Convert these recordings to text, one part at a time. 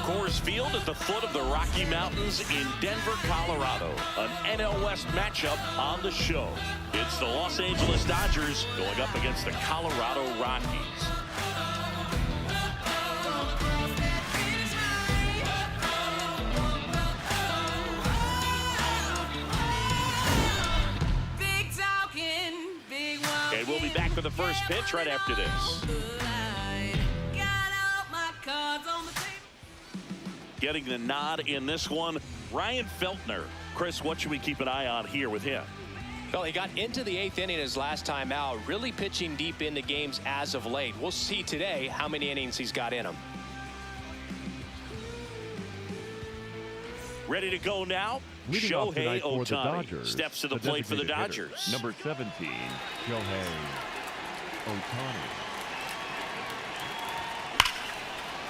Coors Field at the foot of the Rocky Mountains in Denver, Colorado. An NL West matchup on the show. It's the Los Angeles Dodgers going up against the Colorado Rockies. And we'll be back for the first pitch right after this. Getting the nod in this one, Ryan Feltner. Chris, what should we keep an eye on here with him? Well, he got into the 8th inning his last time out, really pitching deep into games as of late. We'll see today how many innings he's got in him. Ready to go now? Leading off tonight for the Ohtani Dodgers, steps to the plate for the Dodgers. Hitter, number 17, Shohei Ohtani.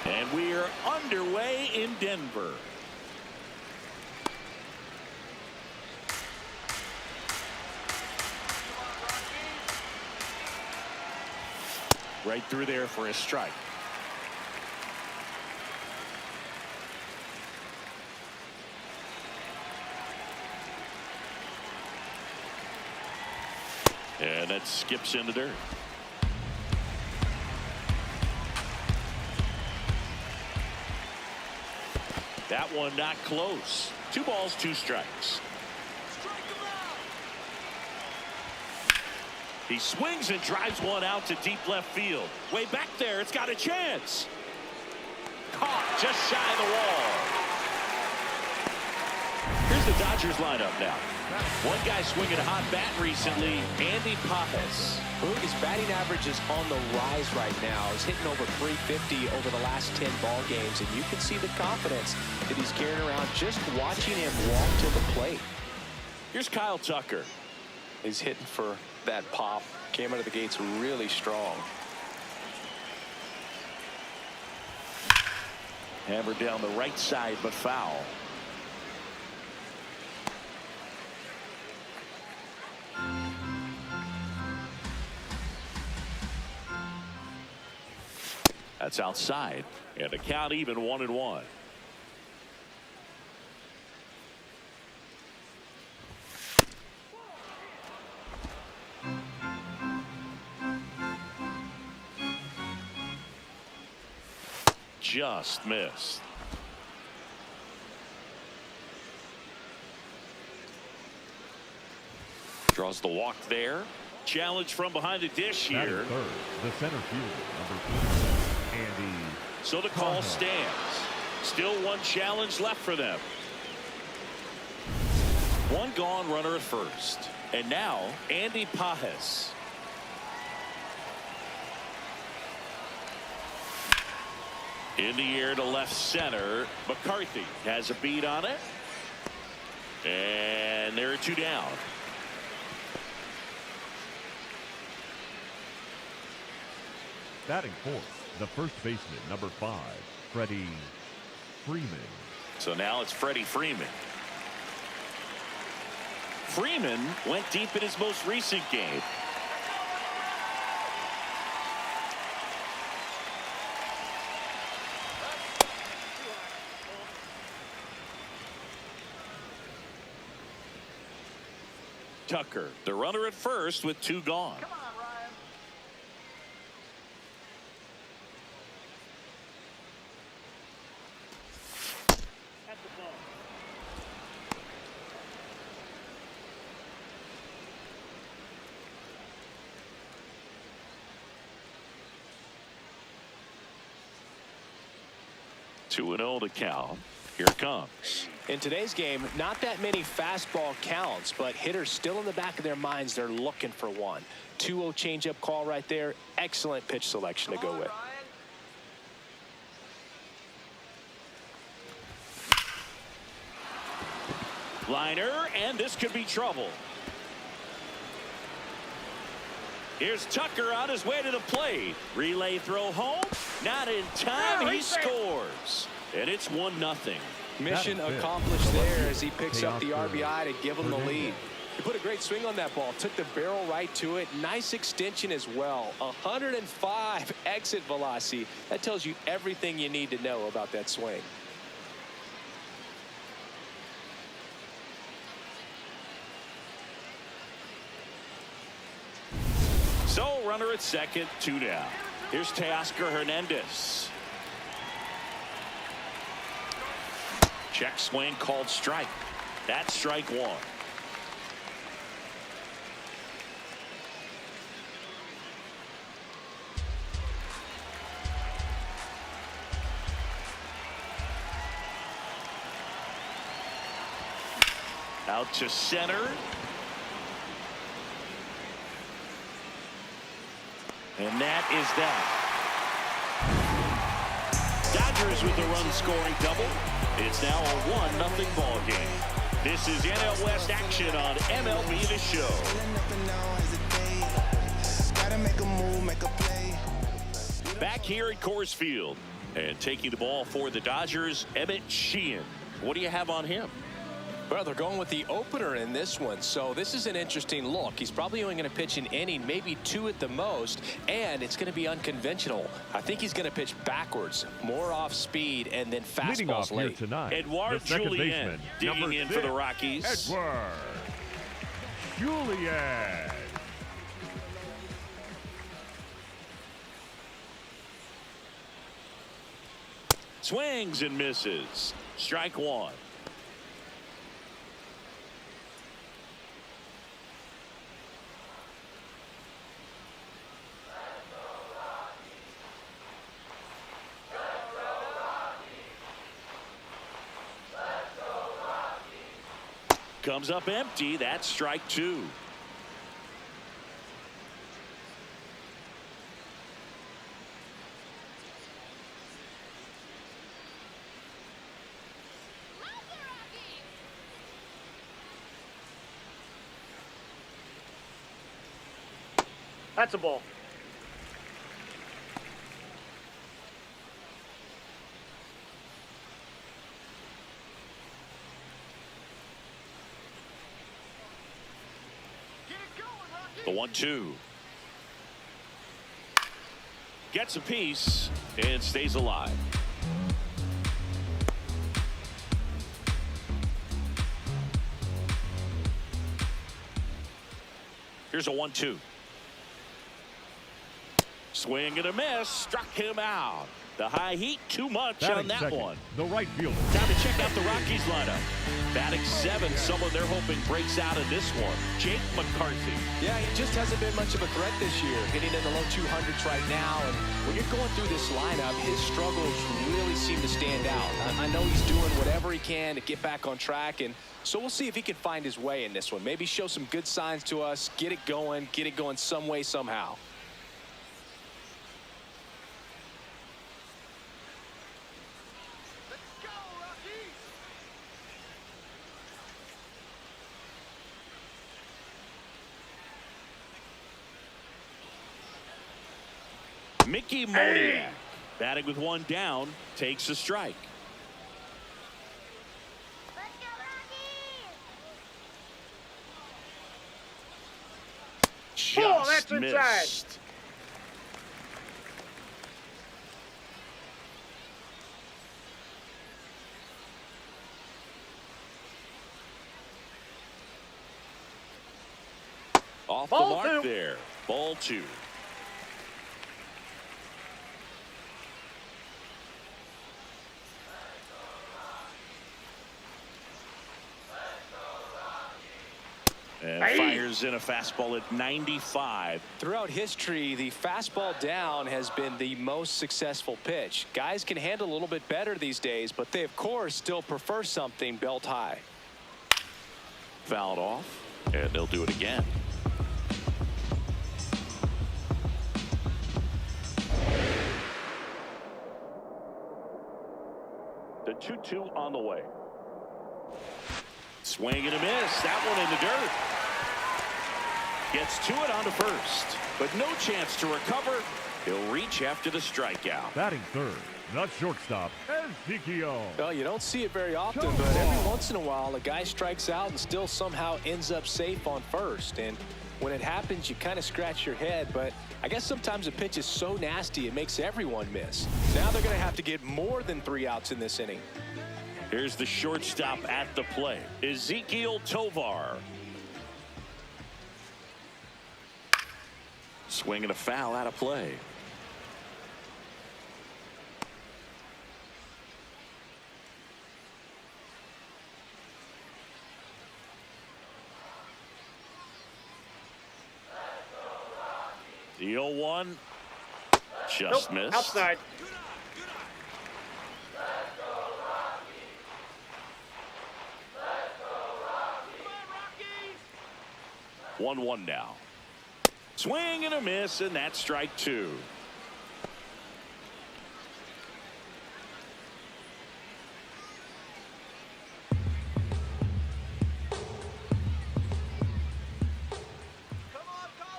And we are underway in Denver. Right through there for a strike. And that skips into dirt. That one not close. 2 balls, 2 strikes. He swings and drives one out to deep left field. Way back there, it's got a chance. Caught just shy of the wall. Here's the Dodgers lineup now. One guy swinging a hot bat recently, Andy Pajes. His batting average is on the rise right now. He's hitting over 350 over the last 10 ball games, and you can see the confidence that he's carrying around just watching him walk to the plate. Here's Kyle Tucker. He's hitting for that pop. Came out of the gates really strong. Hammered down the right side, but foul. That's outside, and the count even 1-1. Just missed. Draws the walk there. Challenge from behind the dish here. Third, the center fielder, number 2, Andy. So the call stands. Still one challenge left for them. One gone runner at first. And now Andy Pajes. In the air to left center. McCarthy has a beat on it. And there are 2 down. Batting fourth, the first baseman, number 5, Freddie Freeman. So now it's Freddie Freeman. Freeman went deep in his most recent game. Tucker, the runner at first with 2 gone. Come on, Ryan. At the ball. Two and 0 to count. Here it comes. In today's game, not that many fastball counts, but hitters still in the back of their minds, they're looking for one. 2-0 changeup call right there. Excellent pitch selection to go with. Liner, and this could be trouble. Here's Tucker on his way to the plate. Relay throw home. Not in time. He scores. And it's 1-0. Mission accomplished there as he picks up the RBI to give him the lead. He put a great swing on that ball. Took the barrel right to it. Nice extension as well. 105 exit velocity. That tells you everything you need to know about that swing. runner at second, 2 down. Here's Teoscar Hernandez. Check swing called strike. That's strike 1. Out to center. And that is that. Dodgers with the run-scoring double. It's now a 1-0 ball game. This is NL West action on MLB The Show. Back here at Coors Field. And taking the ball for the Dodgers, Emmett Sheehan. What do you have on him? Well, they're going with the opener in this one, so this is an interesting look. He's probably only going to pitch an inning, maybe 2 at the most, and it's going to be unconventional. I think he's going to pitch backwards, more off speed, and then fastballs late. Here tonight, Edouard Julien digging in for the Rockies. Edouard Julien. Swings and misses. Strike 1. Comes up empty. That's strike 2. That's a ball. The 1-2. Gets a piece and stays alive. Here's a 1-2. Swing and a miss. Struck him out. The high heat, too much on that second, one. The right fielder. Time to check out the Rockies lineup. Batting 7, someone they're hoping breaks out in this one. Jake McCarthy. Yeah, he just hasn't been much of a threat this year. Hitting in the low 200s right now. And when you're going through this lineup, his struggles really seem to stand out. I know he's doing whatever he can to get back on track. And so we'll see if he can find his way in this one. Maybe show some good signs to us. Get it going some way, somehow. Mickey Moniak, batting with 1 down, takes a strike. Just that's inside. missed. Off the Ball mark 2. there. Ball 2. And fires in a fastball at 95. Throughout history, the fastball down has been the most successful pitch. Guys can handle a little bit better these days, but they, of course, still prefer something belt high. Fouled off, and they'll do it again. The 2-2 on the way. Swing and a miss. That one in the dirt. Gets to it onto first, but no chance to recover. He'll reach after the strikeout. Batting third, the shortstop, Ezekiel. Well, you don't see it very often, but every once in a while, a guy strikes out and still somehow ends up safe on first. And when it happens, you kind of scratch your head, but I guess sometimes a pitch is so nasty it makes everyone miss. Now they're going to have to get more than 3 outs in this inning. Here's the shortstop at the plate, Ezekiel Tovar. Swing and a foul out of play. The 0-1 just missed. Outside. Come on, 1-1 now. Swing and a miss, and that's strike 2.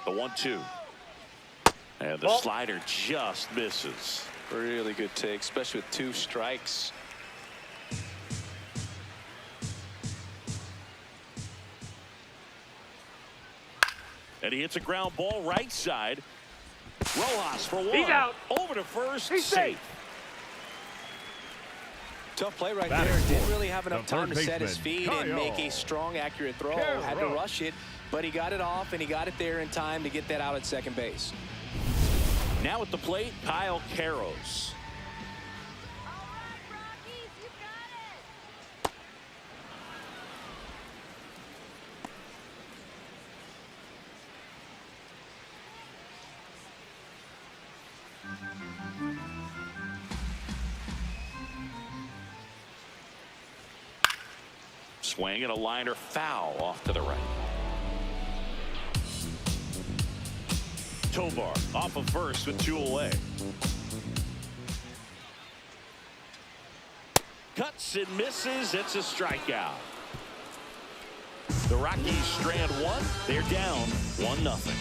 The 1-2. And the slider just misses. Really good take, especially with 2 strikes. And he hits a ground ball right side. Rojas for 1. He's out. Over to first. He's safe. Tough play right Batting there. Didn't fourth, really have enough the time to third set his baseman, feet and COL. make a strong, accurate throw. Had to rush it, but he got it off, and he got it there in time to get that out at second base. Now at the plate, Kyle Karros. Swing and a liner foul off to the right. Tovar off of first with 2 away. Cuts and misses. It's a strikeout. The Rockies strand 1. They're down 1-0.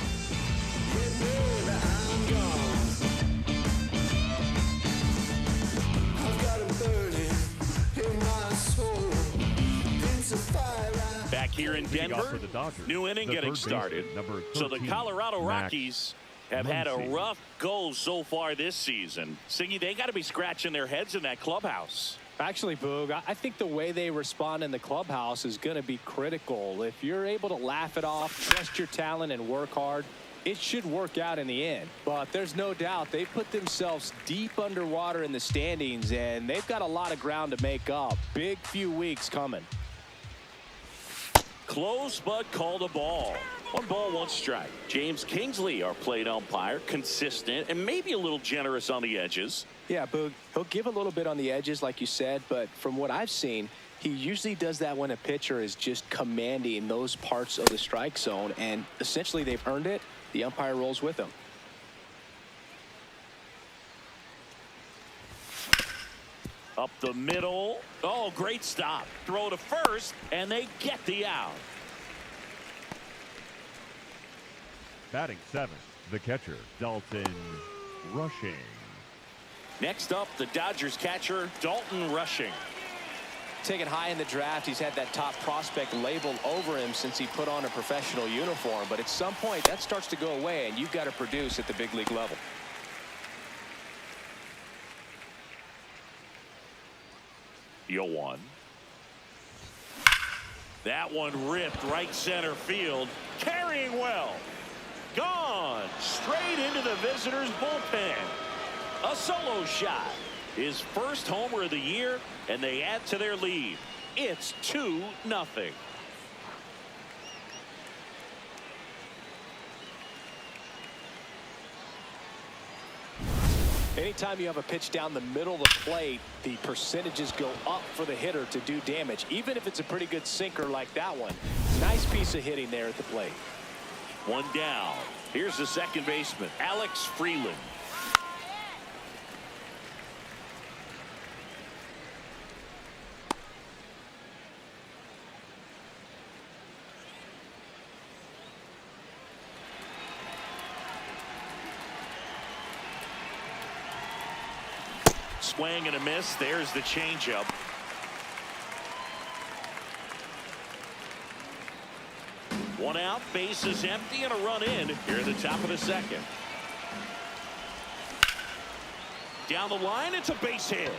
Back here in Denver, new inning getting started. So the Colorado Rockies have had a rough go so far this season. Siggy, they got to be scratching their heads in that clubhouse. Actually, Boog, I think the way they respond in the clubhouse is going to be critical. If you're able to laugh it off, trust your talent, and work hard, it should work out in the end. But there's no doubt they put themselves deep underwater in the standings, and they've got a lot of ground to make up. Big few weeks coming. Close, but called a ball. 1 ball, 1 strike. James Kingsley, our plate umpire, consistent and maybe a little generous on the edges. Yeah, Boog, he'll give a little bit on the edges, like you said, but from what I've seen, he usually does that when a pitcher is just commanding those parts of the strike zone, and essentially they've earned it. The umpire rolls with them. Up the middle. Oh, great stop. Throw to first, and they get the out. Batting 7th, the catcher, Dalton Rushing. Next up, the Dodgers catcher, Dalton Rushing. Taken high in the draft, he's had that top prospect labeled over him since he put on a professional uniform. But at some point, that starts to go away, and you've got to produce at the big league level. The 0-1. That one ripped right center field. Carrying well. Gone straight into the visitors' bullpen. A solo shot. His first homer of the year, and they add to their lead. It's 2-0. Anytime you have a pitch down the middle of the plate, the percentages go up for the hitter to do damage, even if it's a pretty good sinker like that one. Nice piece of hitting there at the plate. 1 down. Here's the second baseman, Alex Freeland. Swing and a miss. There's the changeup. One out, base is empty, and a run in here at the top of the second. Down the line, it's a base hit.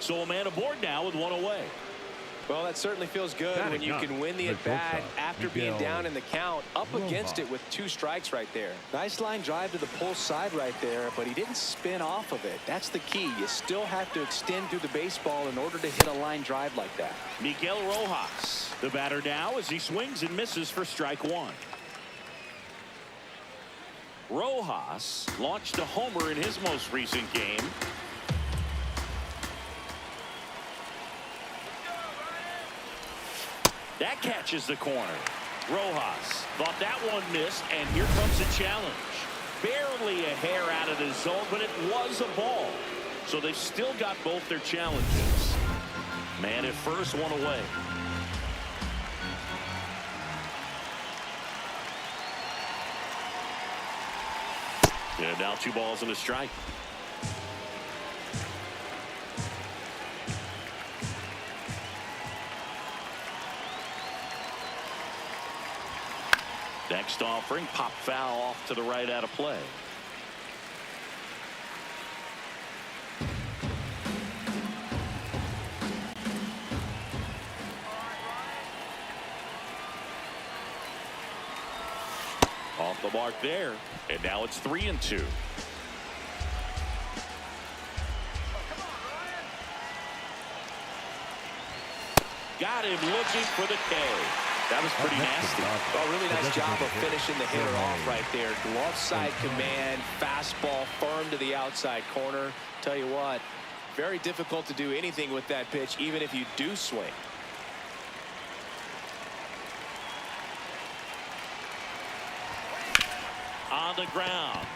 So a man aboard now with 1 away. Well, that certainly feels good when you can win the at-bat after being down in the count, up against it with 2 strikes right there. Nice line drive to the pull side right there, but he didn't spin off of it. That's the key. You still have to extend through the baseball in order to hit a line drive like that. Miguel Rojas, the batter now, as he swings and misses for strike 1. Rojas launched a homer in his most recent game. That catches the corner. Rojas thought that one missed, and here comes a challenge. Barely a hair out of the zone, but it was a ball. So they've still got both their challenges. Man at first, 1 away. And now 2 balls and a strike. Next offering, pop foul off to the right, out of play. Off the mark there, and now it's 3-2. Got him looking for the K. That was pretty nasty. Oh, really nice job of finishing the hitter off right there. Glove side command, fastball firm to the outside corner. Tell you what, very difficult to do anything with that pitch, even if you do swing. On the ground,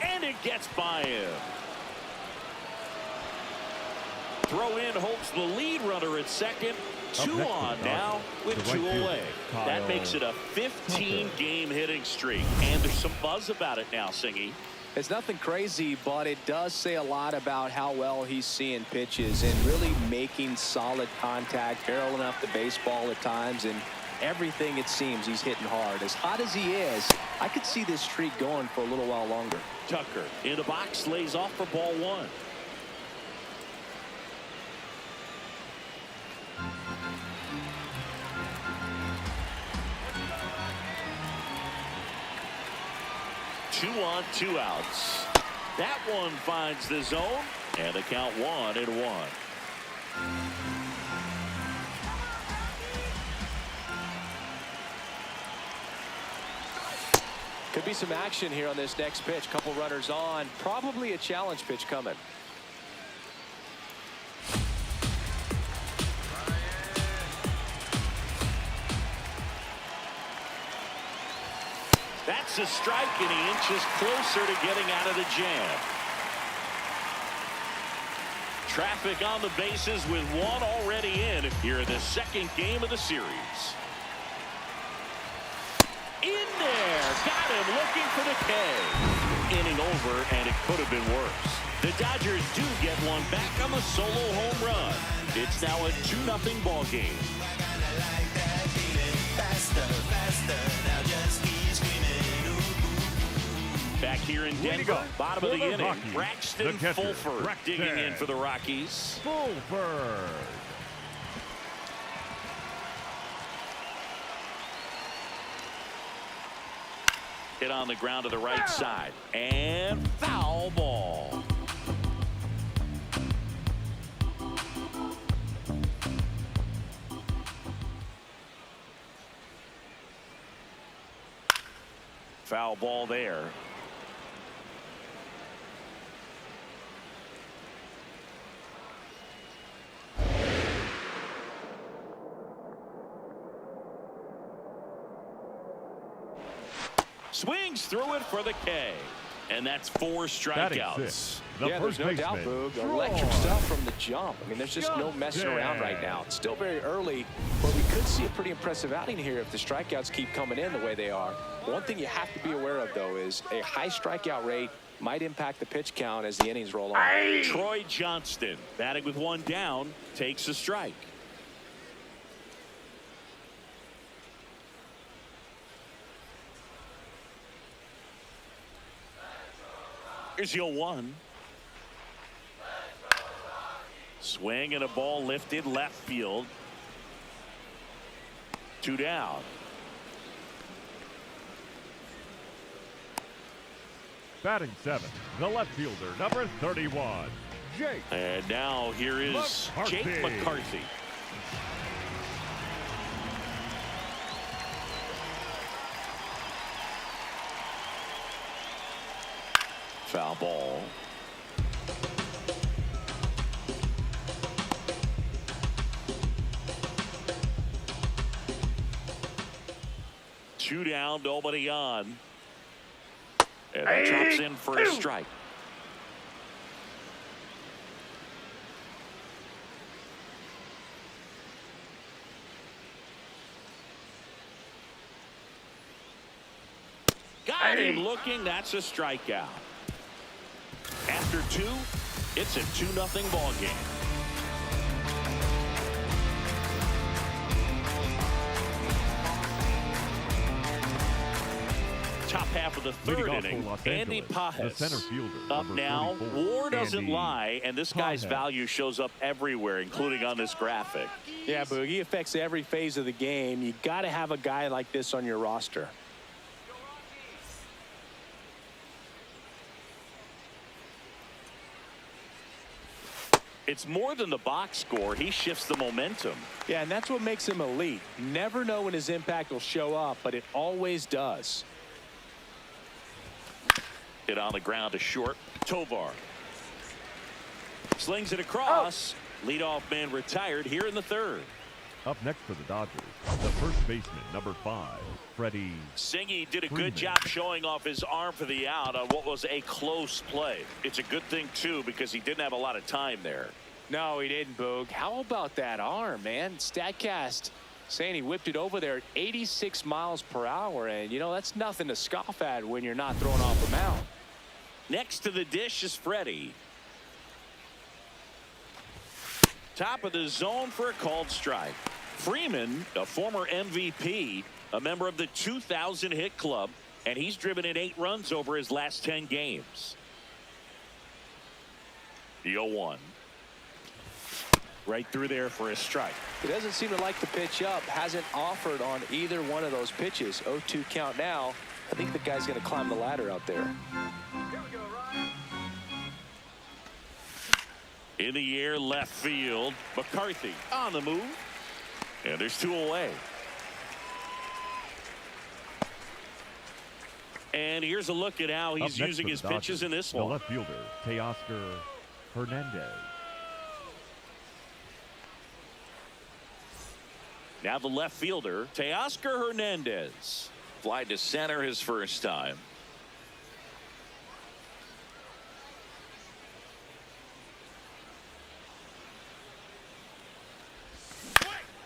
and it gets by him. Throw in Holtz, the lead runner at second. 2 on now with 2 away. That makes it a 15-game hitting streak, and there's some buzz about it now, Singy. It's nothing crazy, but it does say a lot about how well he's seeing pitches and really making solid contact, barreling up the baseball at times, and everything it seems he's hitting hard. As hot as he is, I could see this streak going for a little while longer. Tucker in the box, lays off for ball 1. Two on, 2 outs. That one finds the zone, and the count 1-1. Could be some action here on this next pitch. Couple runners on. Probably a challenge pitch coming. That's a strike, and he inches closer to getting out of the jam. Traffic on the bases with 1 already in here in the 2nd game of the series. In there, got him looking for the K. Inning over, and it could have been worse. The Dodgers do get one back on the solo home run. It's now a 2-0 ball game. Back here in Denver, bottom of the inning, Braxton Fulford digging in for the Rockies. Fulford. Hit on the ground to the right side, and foul ball. Foul ball there. Swings through it for the K. And that's 4 strikeouts. Yeah, there's no doubt, Boog. Electric stuff from the jump. I mean, there's just no messing around right now. It's still very early, but we could see a pretty impressive outing here if the strikeouts keep coming in the way they are. One thing you have to be aware of, though, is a high strikeout rate might impact the pitch count as the innings roll on. Troy Johnston, batting with 1 down, takes a strike. Here's your 1. Swing and a ball lifted left field. 2 down. Batting 7, the left fielder, number 31, Jake. And now here is McCarthy. Jake McCarthy. Foul ball. Two down, nobody on. And that drops in for a strike. Got him looking. That's a strikeout. After 2, it's a 2-0 ball game. Top half of the 3rd inning, Andy Pajes center fielder, up now. 44, War doesn't Andy lie, and this guy's Pajes. value shows up everywhere, including on this graphic. Yeah, Boog, he affects every phase of the game. You got to have a guy like this on your roster. It's more than the box score. He shifts the momentum. Yeah, and that's what makes him elite. Never know when his impact will show up, but it always does. Hit on the ground to short. Tovar slings it across. Leadoff man retired here in the 3rd. Up next for the Dodgers, the first baseman, number 5, Freddie. Singy did a Freeman. good job showing off his arm for the out on what was a close play. It's a good thing, too, because he didn't have a lot of time there. No, he didn't, Boog. How about that arm, man? StatCast saying he whipped it over there at 86 miles per hour, and, you know, that's nothing to scoff at when you're not throwing off a mound. Next to the dish is Freddie. Top of the zone for a called strike. Freeman, a former MVP, a member of the 2000 hit club, and he's driven in 8 runs over his last 10 games. The 0-1. Right through there for a strike. He doesn't seem to like the pitch up. Hasn't offered on either one of those pitches. 0-2 count now. I think the guy's going to climb the ladder out there. In the air, left field. McCarthy on the move. And there's 2 away. And here's a look at how he's using his pitches in this the one. left fielder, Teoscar Hernandez. Now the left fielder, Teoscar Hernandez. Fly to center his first time.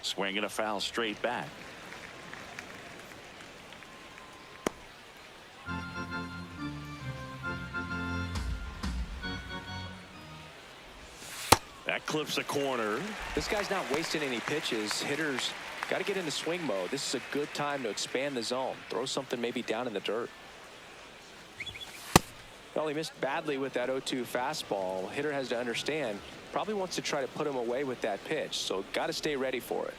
Swinging a foul straight back. That clips a corner. This guy's not wasting any pitches. Hitters got to get into swing mode. This is a good time to expand the zone. Throw something maybe down in the dirt. Well, he missed badly with that 0-2 fastball. Hitter has to understand. Probably wants to try to put him away with that pitch. So got to stay ready for it.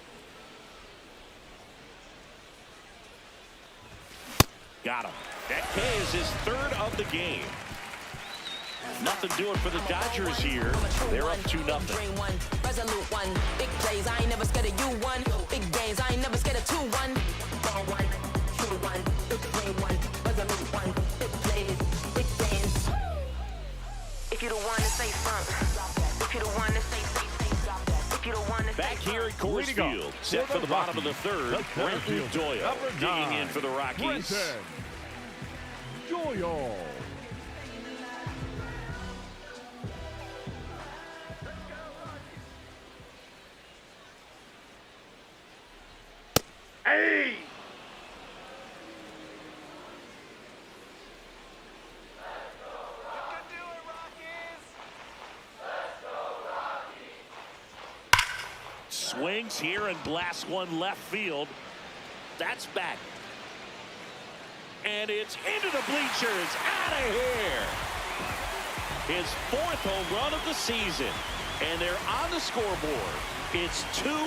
Got him. That K is his 3rd of the game. Nothing doing for the Dodgers here. They're up 2-0. Resolute one. Big plays, I ain't never scared of you one. Big games, I ain't never scared of 2-1. Ball one, true one, big play one, resolute one. Big plays, big games. If you don't want to say something, if you don't want to say if you don't want to Back here at Coors Field, set for the bottom of the 3rd. Brenton Doyle digging in for the Rockies. Brenton Doyle. Hey! Swings here and blasts one left field. That's back. And it's into the bleachers. Out of here. His 4th home run of the season. And they're on the scoreboard. It's 2-1.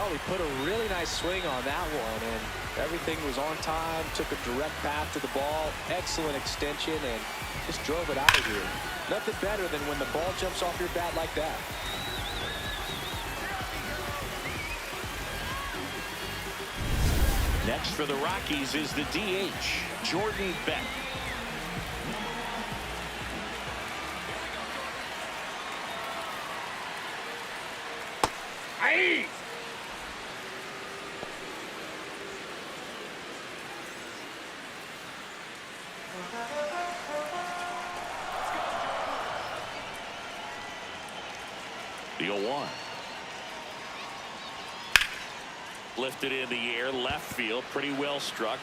Well, he put a really nice swing on that one, and everything was on time, took a direct path to the ball, excellent extension, and just drove it out of here. Nothing better than when the ball jumps off your bat like that. Next for the Rockies is the DH, Jordan Beck. Aye. The 0-1. Lifted in the air, left field, pretty well struck.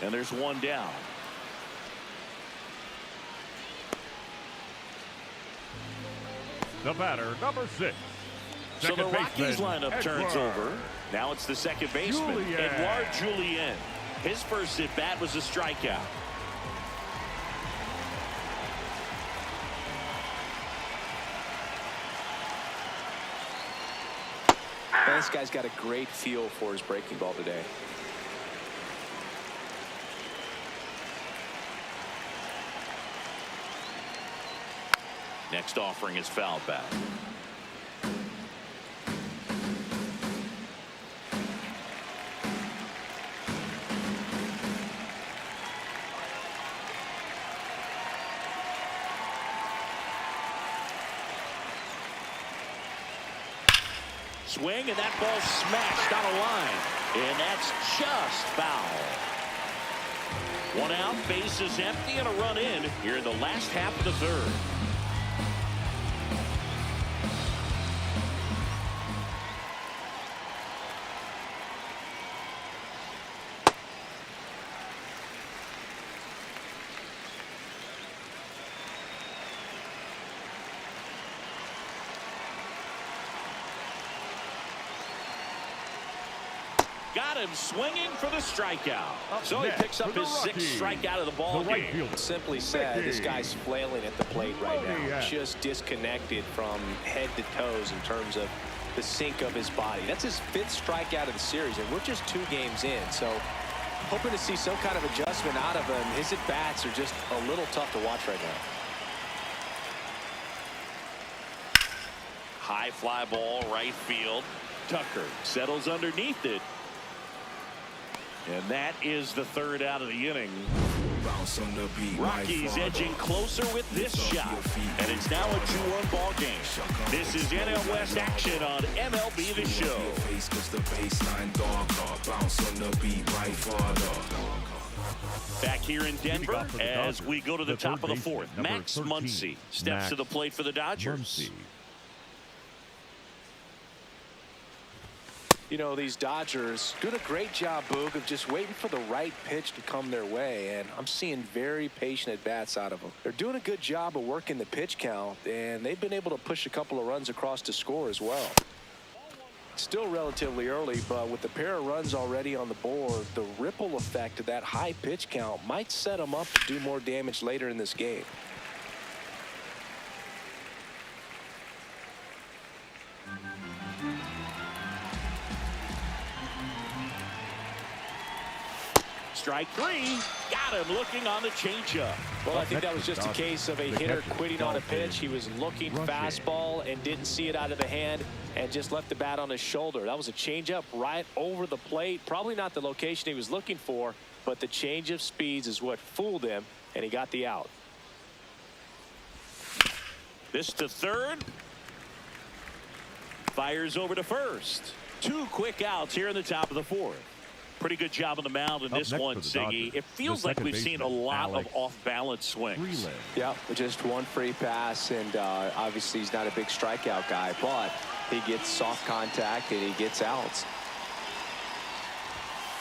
And there's one down. The batter, number 6. So the Second Rockies baseman, lineup turns Edward. over. Now it's the second baseman, Julien. Edouard Julien. His first at bat was a strikeout. Man, this guy's got a great feel for his breaking ball today. Next offering is fouled back. Swing, and that ball smashed on a line, and that's just foul. One out, base is empty, and a run in here in the last half of the third. Got him swinging for the strikeout. So he next picks up for the his sixth Rockies, strikeout of the ball the right game. fielder, Simply said, this guy's flailing at the plate right now. Zodiac. Just disconnected from head to toes in terms of the sink of his body. That's his 5th strikeout of the series, and we're just 2 games in. So hoping to see some kind of adjustment out of him. His at-bats are just a little tough to watch right now. High fly ball, right field. Tucker settles underneath it. And that is the third out of the inning. Rockies edging closer with this shot. And it's now a 2-1 ball game. This is NL West action on MLB The Show. Back here in Denver as we go to the top of the 4th. Max Muncy steps to the plate for the Dodgers. Muncy. You know, these Dodgers doing a great job, Boog, of just waiting for the right pitch to come their way, and I'm seeing very patient at-bats out of them. They're doing a good job of working the pitch count, and they've been able to push a couple of runs across to score as well. Still relatively early, but with the pair of runs already on the board, the ripple effect of that high pitch count might set them up to do more damage later in this game. Strike 3. Got him looking on the changeup. Well, I think that was just a case of a hitter quitting on a pitch. He was looking fastball and didn't see it out of the hand and just left the bat on his shoulder. That was a changeup right over the plate. Probably not the location he was looking for, but the change of speeds is what fooled him, and he got the out. This to third. Fires over to first. 2 quick outs here in the top of the 4th. Pretty good job on the mound in this one, Siggy. It feels like we've seen a lot of off-balance swings. Yeah, just one free pass, and obviously he's not a big strikeout guy, but he gets soft contact and he gets outs.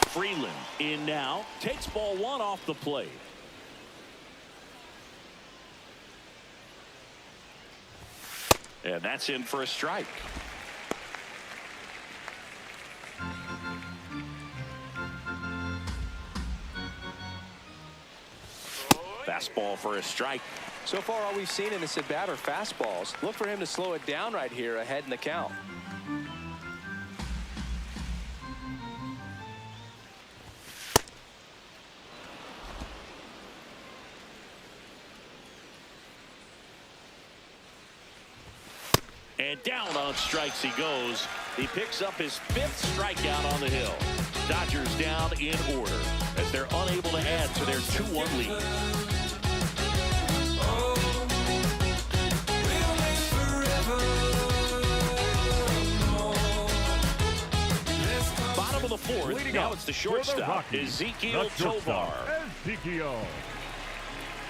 Freeland in now. Takes ball 1 off the plate. And that's in for a strike. Fastball for a strike. So far, all we've seen in this at-bat are fastballs. Look for him to slow it down right here ahead in the count. And down on strikes he goes. He picks up his 5th strikeout on the hill. Dodgers down in order as they're unable to add to their 2-1 lead. Bottom of the 4th. Leading Now up it's the for the shortstop, Rockies, Ezekiel the shortstop, Tovar. Ezekiel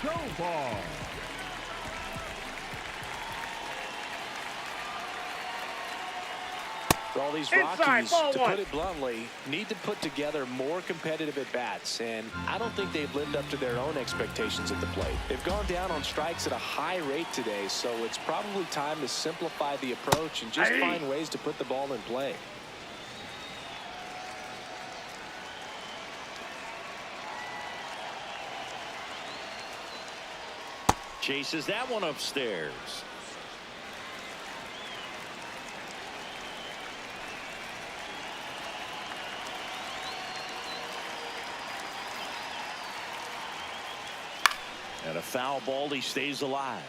Tovar. For all these Inside, Rockies, ball to one. put it bluntly, need to put together more competitive at-bats, and I don't think they've lived up to their own expectations at the plate. They've gone down on strikes at a high rate today, so it's probably time to simplify the approach and just find ways to put the ball in play. Chases that one upstairs. And a foul ball, he stays alive.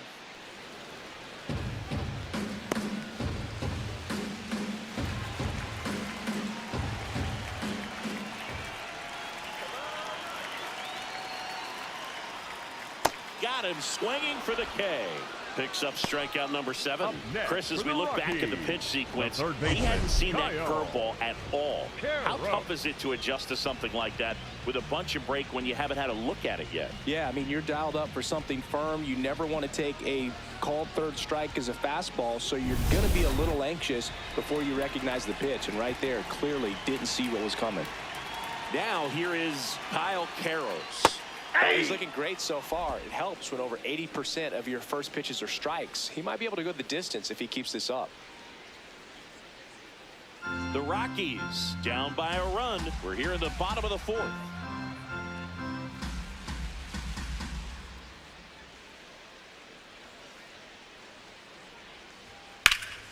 Got him swinging for the K. Picks up strikeout number 7. Chris, as we look back at the pitch sequence, he hadn't seen that curveball at all. How tough is it to adjust to something like that with a bunch of break when you haven't had a look at it yet? Yeah, I mean, you're dialed up for something firm. You never want to take a called third strike as a fastball, so you're going to be a little anxious before you recognize the pitch. And right there, clearly didn't see what was coming. Now here is Kyle Karros. Oh, he's looking great so far. It helps when over 80% of your first pitches are strikes. He might be able to go the distance if he keeps this up. The Rockies down by a run. We're here in the bottom of the 4th.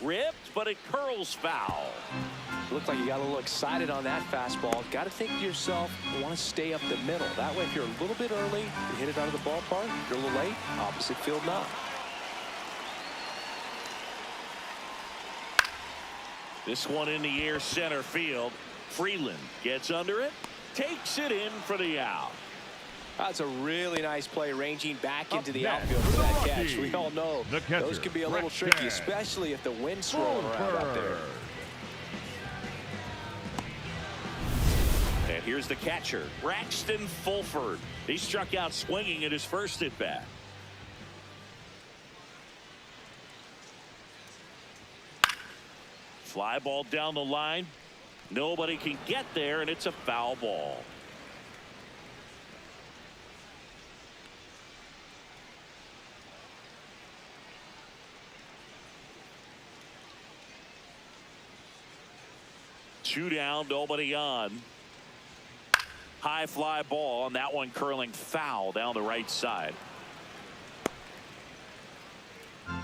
Ripped, but it curls foul. Looked like you got a little excited on that fastball. Got to think to yourself, you want to stay up the middle. That way, if you're a little bit early, you hit it out of the ballpark. If you're a little late, opposite field not. This one in the air, center field. Freeland gets under it, takes it in for the out. That's a really nice play, ranging back into the next outfield for for the that Rockies, catch. We all know the catcher, those can be a little Braxton tricky, especially if the wind's swirling around out there. And here's the catcher, Braxton Fulford. He struck out swinging at his first at bat. Fly ball down the line. Nobody can get there, and it's a foul ball. Two down, nobody on. High fly ball, and that one curling foul down the right side. Come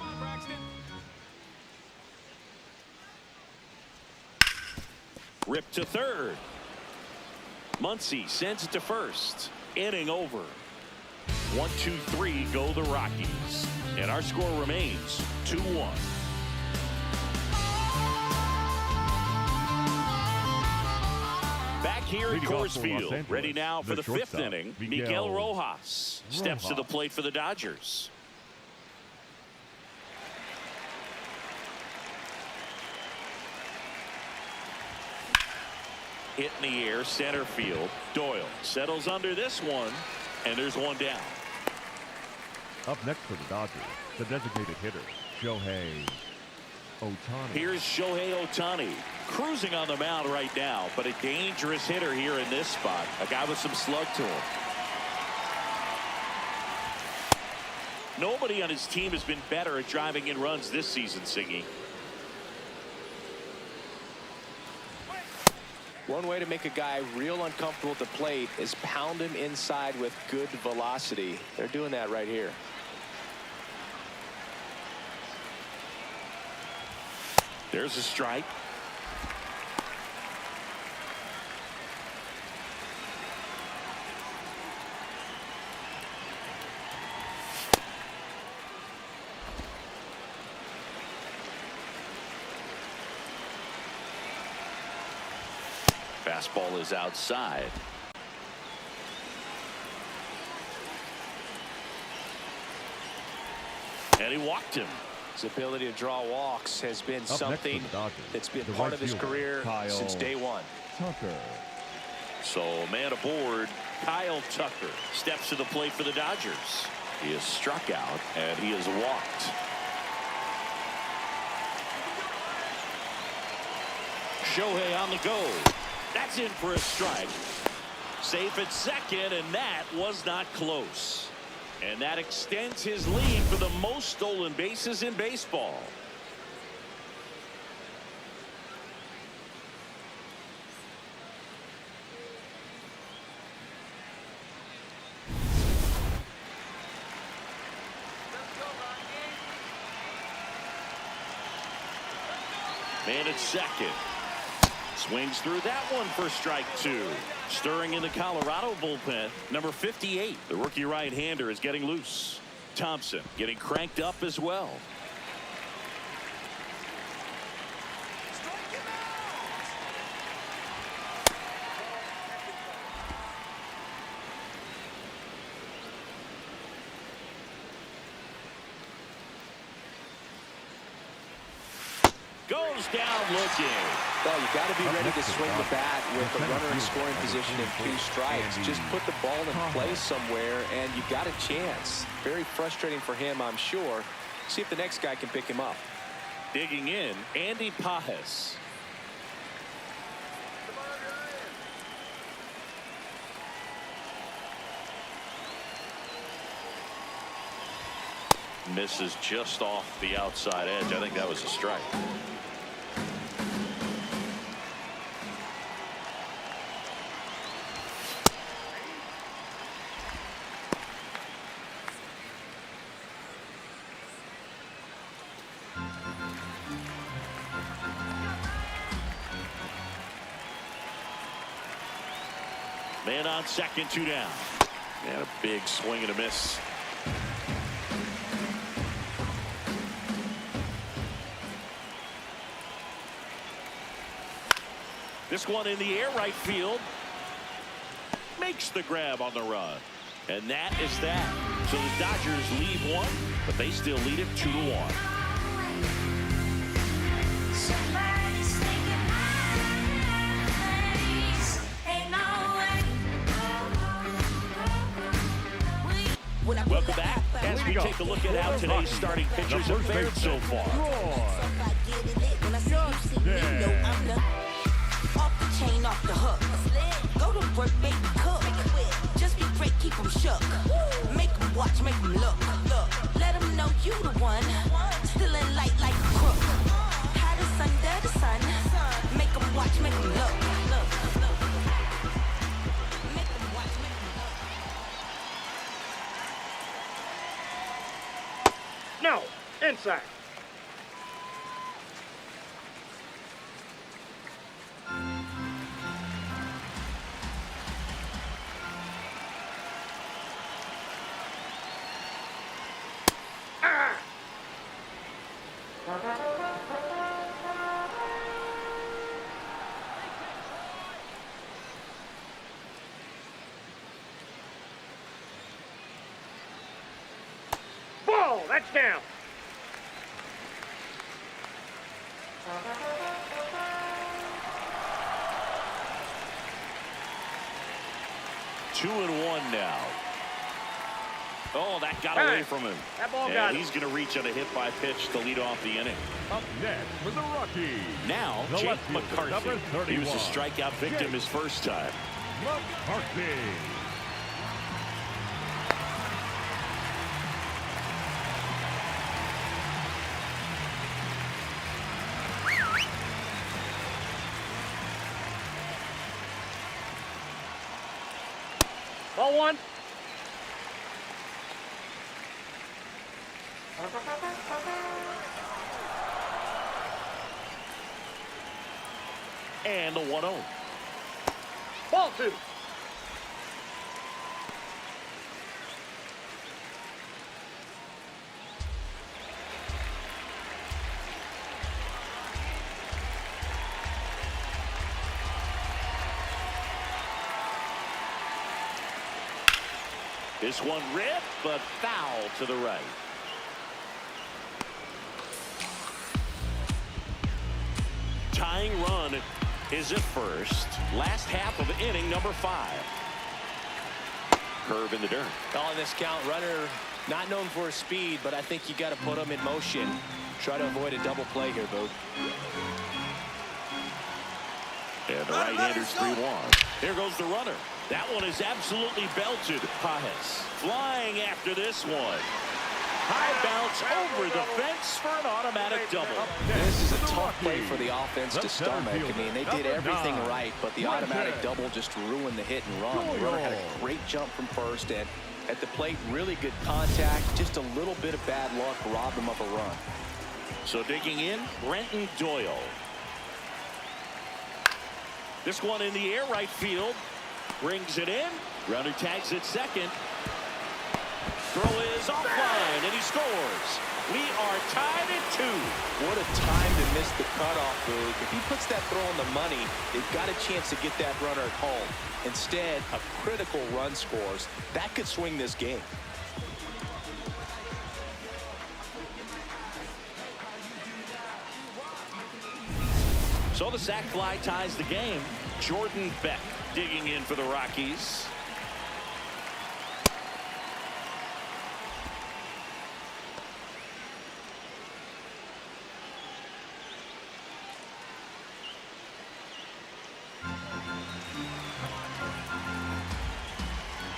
on, Braxton. Ripped to third. Muncy sends it to first. Inning over. 1-2-3 go the Rockies. And our score remains 2-1. Back here at Coors Field, ready now for the 5th inning. Miguel Rojas steps to the plate for the Dodgers. Hit in the air, center field. Doyle settles under this one, and there's one down. Up next for the Dodgers, the designated hitter, Shohei Ohtani. Here's Shohei Ohtani, cruising on the mound right now, but a dangerous hitter here in this spot. A guy with some slug to him. Nobody on his team has been better at driving in runs this season, Siggy. One way to make a guy real uncomfortable at the plate is pound him inside with good velocity. They're doing that right here. There's a strike. Fastball is outside. And he walked him. His ability to draw walks has been Up something next for the Dodgers, that's been the part right of his fielder, career Kyle since day one. Tucker. So man aboard, Kyle Tucker steps to the plate for the Dodgers. He is struck out and he is walked. Shohei on the go. That's in for a strike. Safe at second, and that was not close. And that extends his lead for the most stolen bases in baseball. Man at second. Swings through that one for strike two. Stirring in the Colorado bullpen, number 58. The rookie right-hander is getting loose. Thompson getting cranked up as well. Goes down looking. Well, you got to be ready to swing the bat with a runner in scoring position and 2 strikes. Just put the ball in play somewhere, and you got a chance. Very frustrating for him, I'm sure. See if the next guy can pick him up. Digging in, Andy Pajes. Misses just off the outside edge. I think that was a strike. Man on second, 2 down. And a big swing and a miss. This one in the air, right field. Makes the grab on the run. And that is that. So the Dodgers leave one, but they still lead it 2-1. Welcome back as we take a look at how today's starting pitchers have fared so far. Off the chain, off the hook. Go to work, baby, cook. Just be great, keep them shook. Make them watch, make them look. Let them know you the one. Still in light like a crook. Hottest under the sun. Make them watch, make them look. Make them watch, make them look. No, inside. Ball, that's down. Two and one now. Oh, that got away from him. That ball and got him. he's going to reach on a hit by pitch to lead off the inning. Up next for the Rockies, Now, the Jake left fielder, McCarthy. number 31. He was a strikeout victim his first time. McCarthy. Ball one. And the 1-0. Ball two. This one ripped, but foul to the right. Tying run is at first. Last half of inning number 5. Curve in the dirt. Calling this count. Runner not known for his speed, but I think you got to put him in motion. Try to avoid a double play here, Boog. And the right-hander's 3-1. Here goes the runner. That one is absolutely belted. Pajes flying after this one. High bounce over the fence for an automatic double. This is a tough play for the offense to stomach. I mean, they did everything right, but the automatic double just ruined the hit and run. The runner had a great jump from first, and at the plate, really good contact. Just a little bit of bad luck robbed him of a run. So digging in, Brenton Doyle. This one in the air, right field. Brings it in. Runner tags at second. Throw is offline, and he scores. We are tied at 2. What a time to miss the cutoff, Boog. If he puts that throw on the money, they've got a chance to get that runner at home. Instead, a critical run scores. That could swing this game. So the sac fly ties the game. Jordan Beck digging in for the Rockies.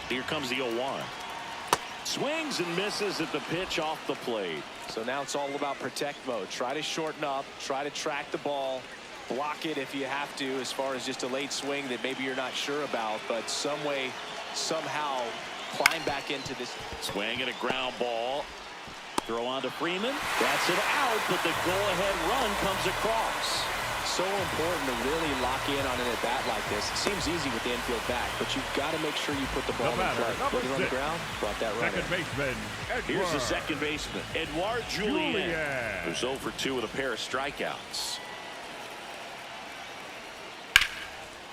Here comes the 0-1. Swings and misses at the pitch off the plate. So now it's all about protect mode. Try to shorten up, try to track the ball, block it if you have to, as far as just a late swing that maybe you're not sure about, but some way, somehow climb back into this. Swing and a ground ball. Throw on to Freeman. That's it out, but the go-ahead run comes across. So important to really lock in on an at-bat like this. It seems easy with the infield back, but you've got to make sure you put the ball in play. Put it on the ground, brought that runner. Second baseman, Here's the second baseman, Edouard Julien, who's 0 for 2 with a pair of strikeouts.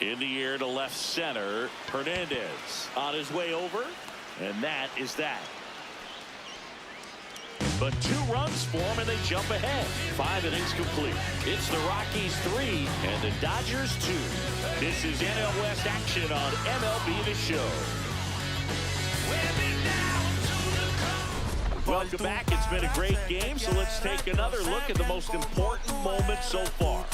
In the air to left center, Hernandez on his way over, and that is that. But 2 runs for him, and they jump ahead. 5 innings complete. It's the Rockies 3 and the Dodgers 2. This is NL West action on MLB The Show. Welcome back. It's been a great game, so let's take another look at the most important moments so far.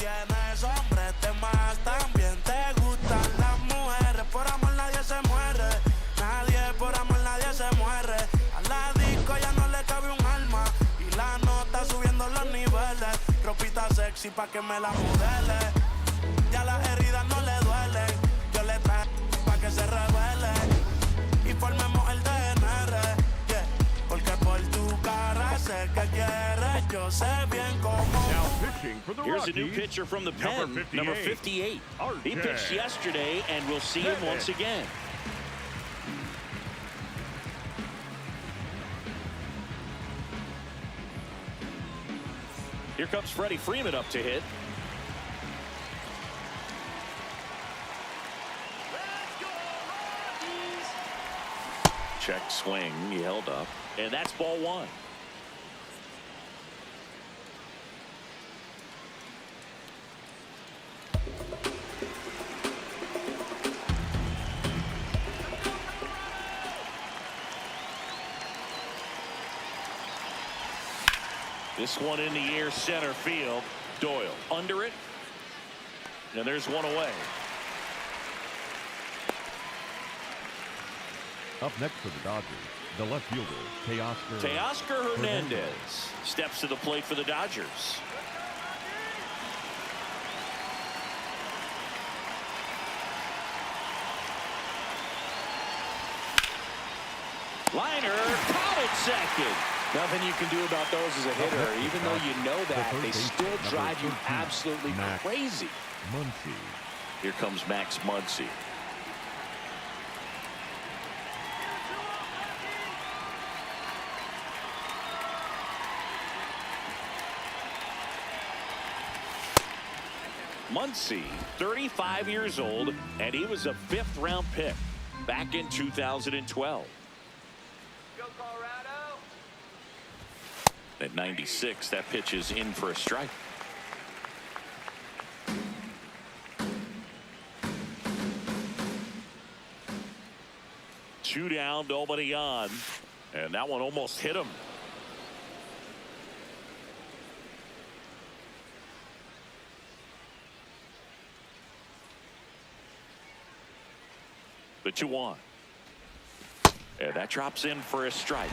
Sexy pa' que me la modele. Ya las heridas no le duelen. Yo le traigo pa' que se revele. Y formemos el DNR. Yeah. Porque por tu cara sé que quieres. Yo sé bien cómo. now pitching for the Here's Rockies. a new pitcher from the pen, number 58. He pitched yesterday, and we'll see him once again. Here comes Freddie Freeman up to hit. Check swing. He held up. And that's ball 1. This one in the air center field. Doyle under it. And there's one away. Up next for the Dodgers, the left fielder, Teoscar Hernandez steps to the plate for the Dodgers. Liner caught at second. Nothing you can do about those as a hitter. Even though you know that, they still drive you absolutely crazy. Muncy. Here comes Max Muncy. Muncy, 35 years old, and he was a 5th-round pick back in 2012. At 96, that pitch is in for a strike. Two down, nobody on. And that one almost hit him. The 2-1. And that drops in for a strike.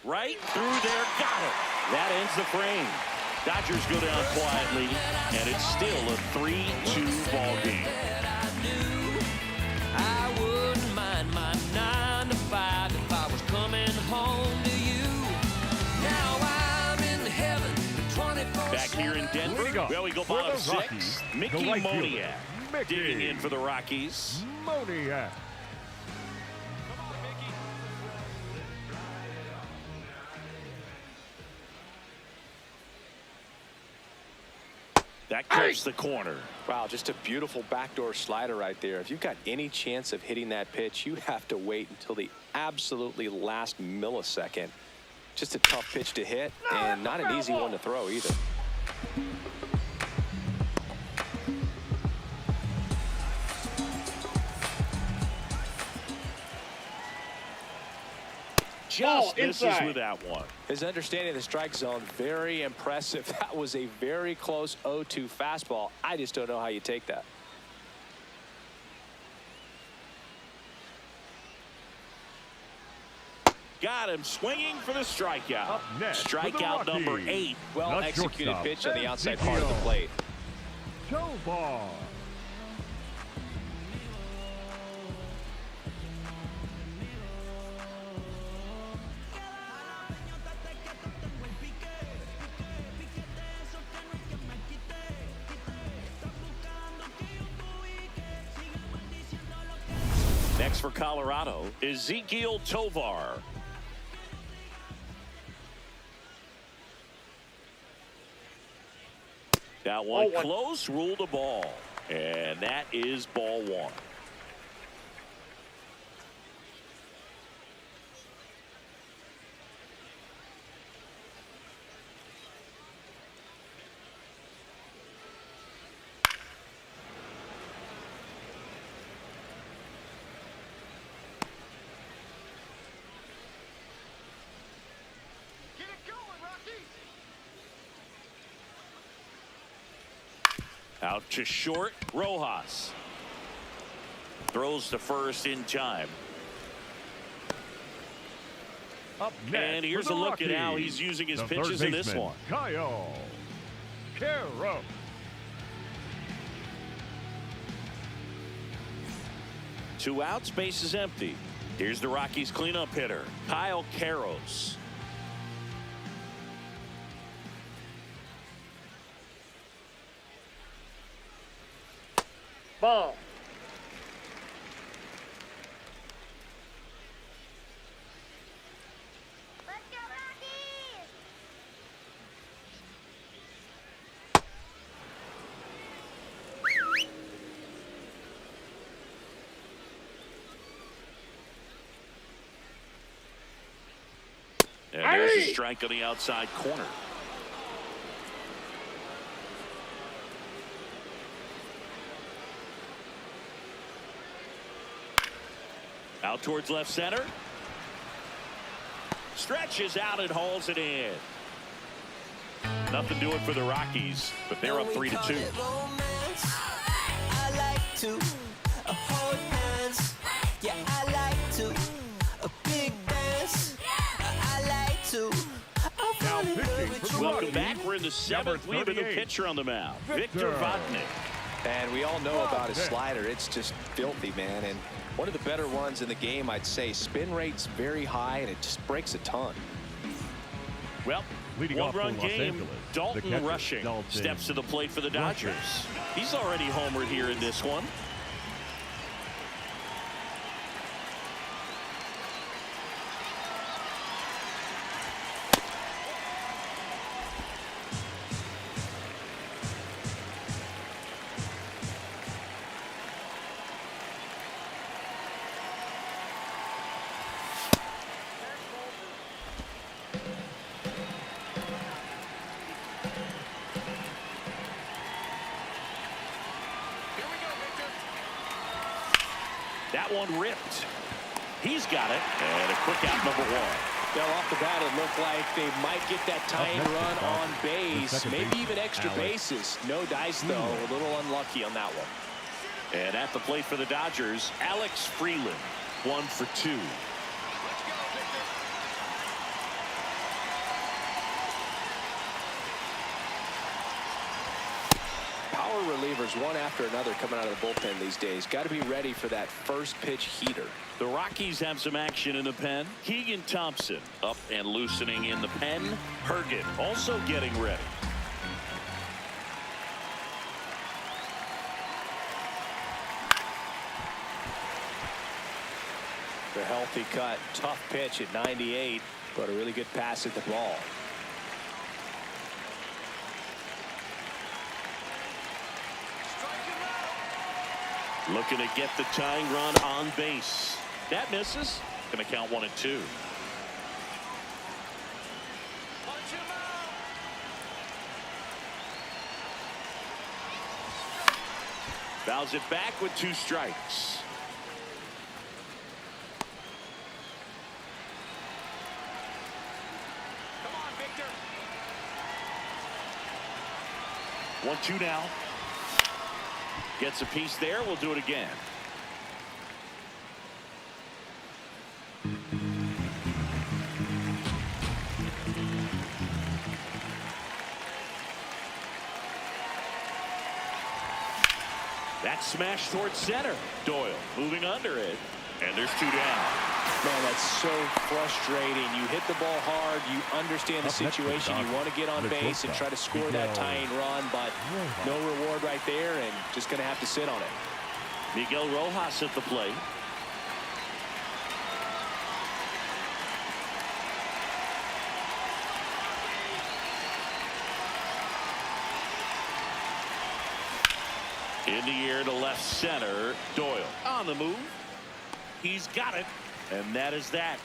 Right through there, got it. That ends the frame. Dodgers go down quietly, and it's still a 3-2 ball game. I wouldn't mind my 9 to 5 if I was coming home to you. Now I'm in heaven 24/7. Back here in Denver, well, we go For bottom the 6. Rockies, Mickey the right fielder, Moniak Mickey digging in for the Rockies. Moniak. That cuts the corner. Wow, just a beautiful backdoor slider right there. If you've got any chance of hitting that pitch, you have to wait until the absolutely last millisecond. Just a tough pitch to hit, and not an easy one to throw either. Just Ball misses inside. with that one. His understanding of the strike zone, very impressive. That was a very close 0-2 fastball. I just don't know how you take that. Got him swinging for the strikeout. Up next for the Strikeout number Rockies. 8. Well Not executed shortstop, pitch on the outside Ezekiel part of the plate. Tovar. Next for Colorado, Ezekiel Tovar. That one Ball 1. close, ruled a ball. And that is ball 1. Get it going, Rockies! Out to short, Rojas. Throws to first in time. Up next And here's for a the look at how Rockies, he's using his the pitches third in this baseman, one. Kyle Caro. Two outs, base is empty. Here's the Rockies cleanup hitter, Kyle Caros. Ball. Let's go, Rockies! And there's a Hey! strike on the outside corner. Out towards left center. Stretches out and hauls it in. Nothing doing for the Rockies, but they're up 3-2. I like to hold hands. Yeah, I like to a big dance. I like to. Now pitching for the Welcome Rockies, back. We're in the 7th. We have a new 38. pitcher on the mound, Victor Victor. Vodnik. And we all know about his Okay. slider. It's just filthy, man. And one of the better ones in the game, I'd say. Spin rate's very high, and it just breaks a ton. Well, Leading off for one-run Los game. Angeles, the Dalton catcher, Rushing Dalton steps to the plate for the Rushing. Dodgers. He's already homered here in this one. That one ripped. He's got it. And a quick out, number one. Now, off the bat, it looked like they might get that tying run on base, maybe even extra bases. No dice, though. A little unlucky on that one. And at the plate for the Dodgers, Alex Freeland, 1 for 2. Let's go, Victor. Power relievers, one after another, coming out of the bullpen these days. Got to be ready for that first pitch heater. The Rockies have some action in the pen. Keegan Thompson up and loosening in the pen. Herget also getting ready. The healthy cut, tough pitch at 98, but a really good pass at the ball. Looking to get the tying run on base. That misses. Going to count 1 and 2. Punch him out. Fouls it back with 2 strikes. Come on, Victor. 1-2 now. Gets a piece there. We'll do it again. That smash towards center. Doyle moving under it. And there's 2 down. Man, that's so frustrating. You hit the ball hard. You understand the situation. You want to get on base and try to score that tying run, but no reward right there, and just going to have to sit on it. Miguel Rojas at the plate. In the air to left center. Doyle on the move. He's got it. And that is that.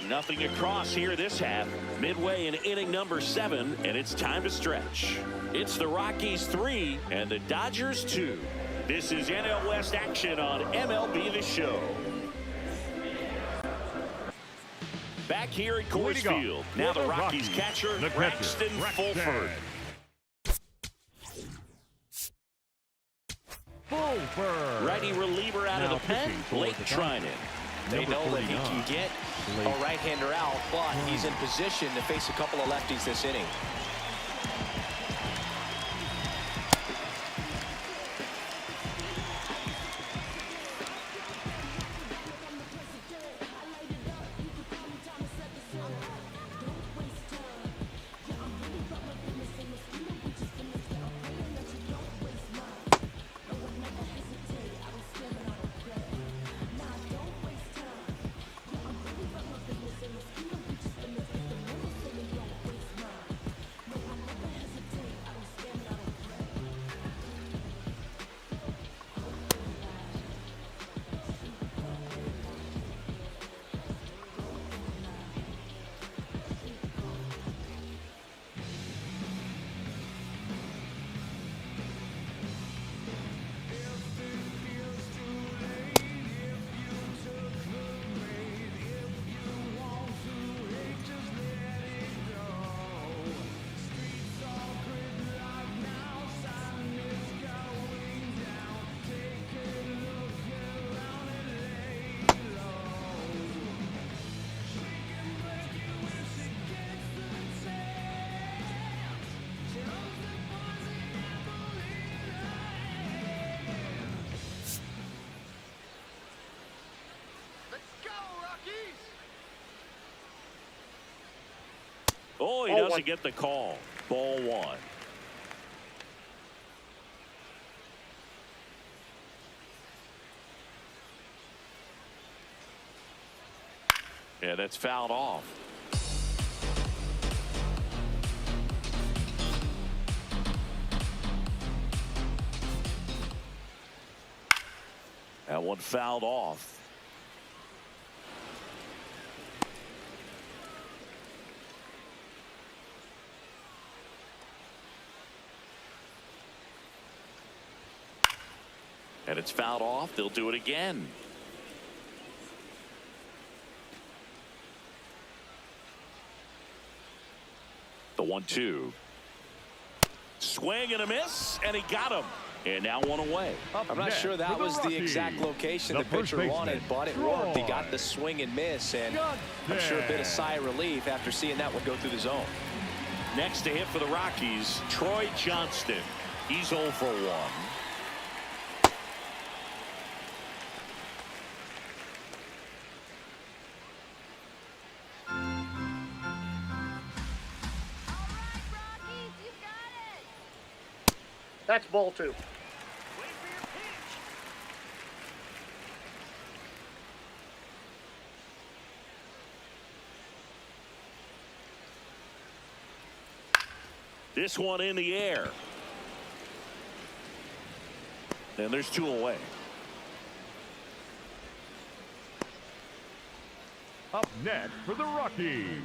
Nothing across here this half. Midway in inning number 7, and it's time to stretch. It's the Rockies 3 and the Dodgers 2. This is NL West action on MLB The Show. Back here at Coors Field. Now the Rockies catcher, Braxton Fulford. Righty reliever out of the pen, Blake Trinan. They know that he can get a right-hander out, but he's in position to face a couple of lefties this inning. Oh, he doesn't get the call. Ball 1. Yeah, that's fouled off. That one fouled off. And it's fouled off. They'll do it again. The 1-2. Swing and a miss, and he got him. And now one away. I'm not sure that was the exact location the pitcher wanted, but it worked. He got the swing and miss, and I'm sure a bit of sigh of relief after seeing that one go through the zone. Next to hit for the Rockies, Troy Johnston. He's 0 for 1. That's ball 2. Wait for your pitch. This one in the air. And there's 2 away. Up next for the Rockies,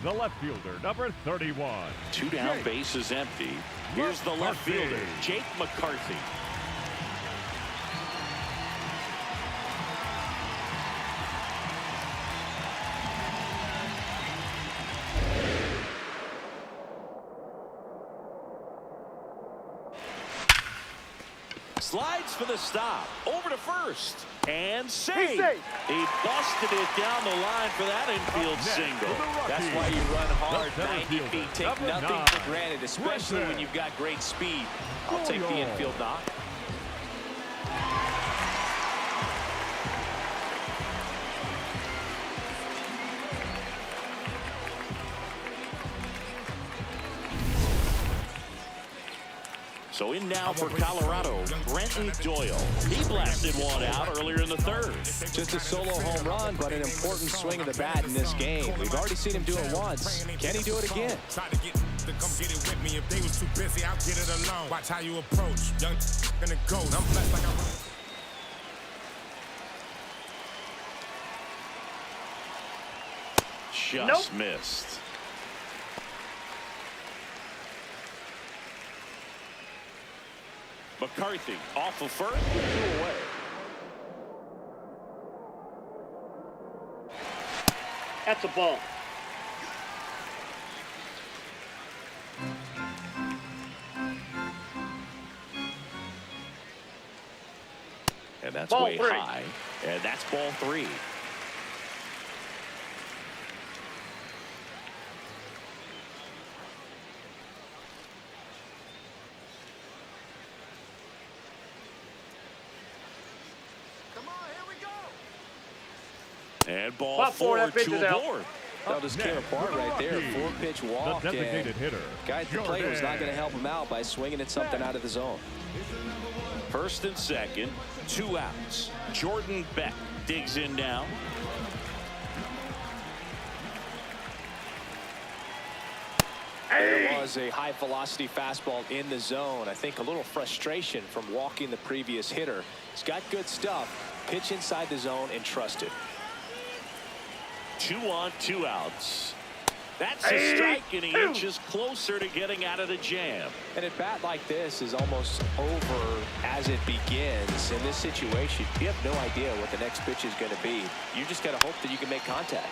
the left fielder, number 31. 2 down, base is empty. Here's the left fielder, Jake McCarthy. Slides for the stop. Over to first. And save. He busted it down the line for that infield single. That's why you run hard 90 feet. Take nothing for granted, especially when you've got great speed. I'll take the infield knock. So in now for Colorado, Brenton Doyle. He blasted one out earlier in the 3rd. Just a solo home run, but an important swing of the bat in this game. We've already seen him do it once. Can he do it again? Try to get to come get it with me. If they was too busy, I'll get it alone. Watch how you approach. Young and it goes. I'm blessed like I'm. Just missed. McCarthy off of first, 2 away. That's a ball. And that's Ball way 3. high. And that's ball 3. And ball 4 to aboard. They'll just came apart right there. 4-pitch walk. The designated hitter. Guy at the plate was not going to help him out by swinging at something out of the zone. First and second, 2 outs. Jordan Beck digs in now. There was a high velocity fastball in the zone. I think a little frustration from walking the previous hitter. He's got good stuff. Pitch inside the zone and trust it. 2 on, 2 outs. That's a strike, and he inches closer to getting out of the jam. And a bat like this is almost over as it begins. In this situation, you have no idea what the next pitch is going to be. You just got to hope that you can make contact.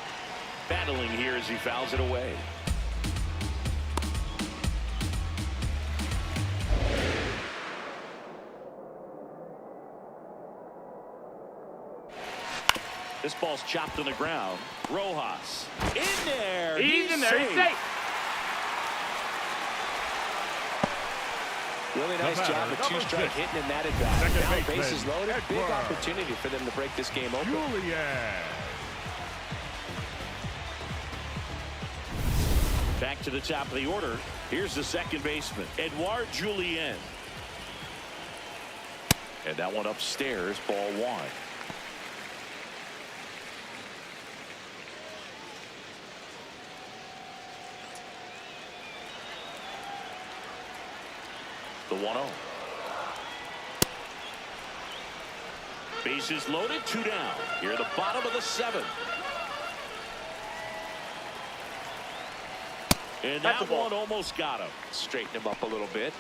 Battling here as he fouls it away. This ball's chopped on the ground. Rojas in there. He's in there. He's safe. Really nice job of 2-strike hitting in that at bat. Now bases loaded. Big opportunity for them to break this game open. Back to the top of the order. Here's the second baseman, Edouard Julien. And that one upstairs, ball 1. The 1-0. Bases loaded, 2 down. Here at the bottom of the 7th. And that one almost got him. Straighten him up a little bit.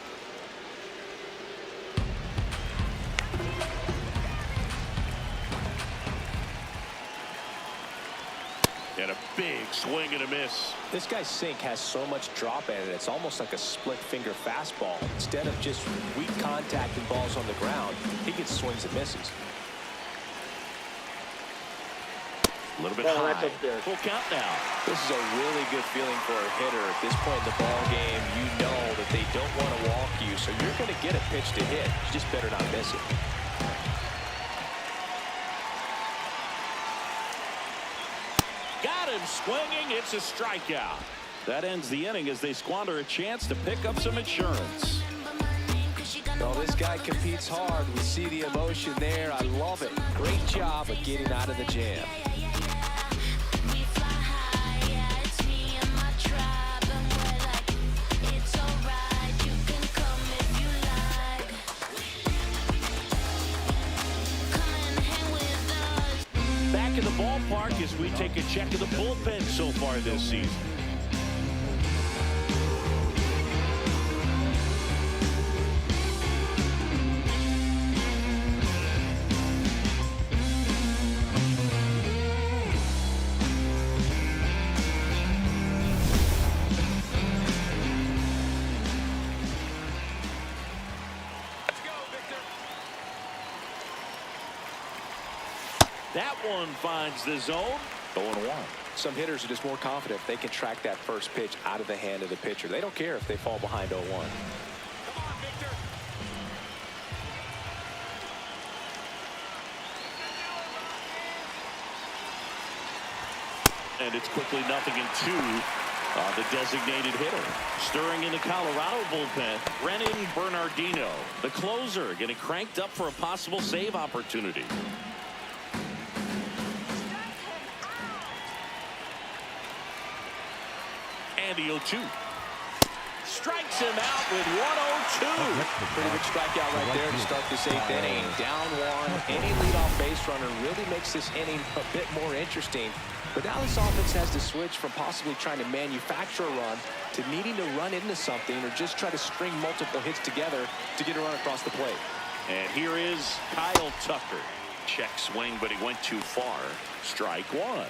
swing and a miss. This guy's sink has so much drop in it, it's almost like a split finger fastball. Instead of just weak contact and balls on the ground, he gets swings and misses. A little bit Well, high. that's upstairs. Full count now. This is a really good feeling for a hitter. At this point in the ball game, you know that they don't want to walk you, so you're going to get a pitch to hit. You just better not miss it. Got him swinging. It's a strikeout. That ends the inning as they squander a chance to pick up some insurance. Well, this guy competes hard. We see the emotion there. I love it. Great job of getting out of the jam. Back in the ballpark as we take a check of the bullpen so far this season. That one finds the zone. 0-1. Some hitters are just more confident if they can track that first pitch out of the hand of the pitcher. They don't care if they fall behind 0-1. And it's quickly 0-2 on the designated hitter. Stirring in the Colorado bullpen, Brennan Bernardino, the closer, getting cranked up for a possible save opportunity. Andy 0-2. Strikes him out with 1-0-2. Pretty big strikeout right there to start this 8th inning. Down one. Any leadoff base runner really makes this inning a bit more interesting. But now this offense has to switch from possibly trying to manufacture a run to needing to run into something or just try to string multiple hits together to get a run across the plate. And here is Kyle Tucker. Check swing, but he went too far. Strike one.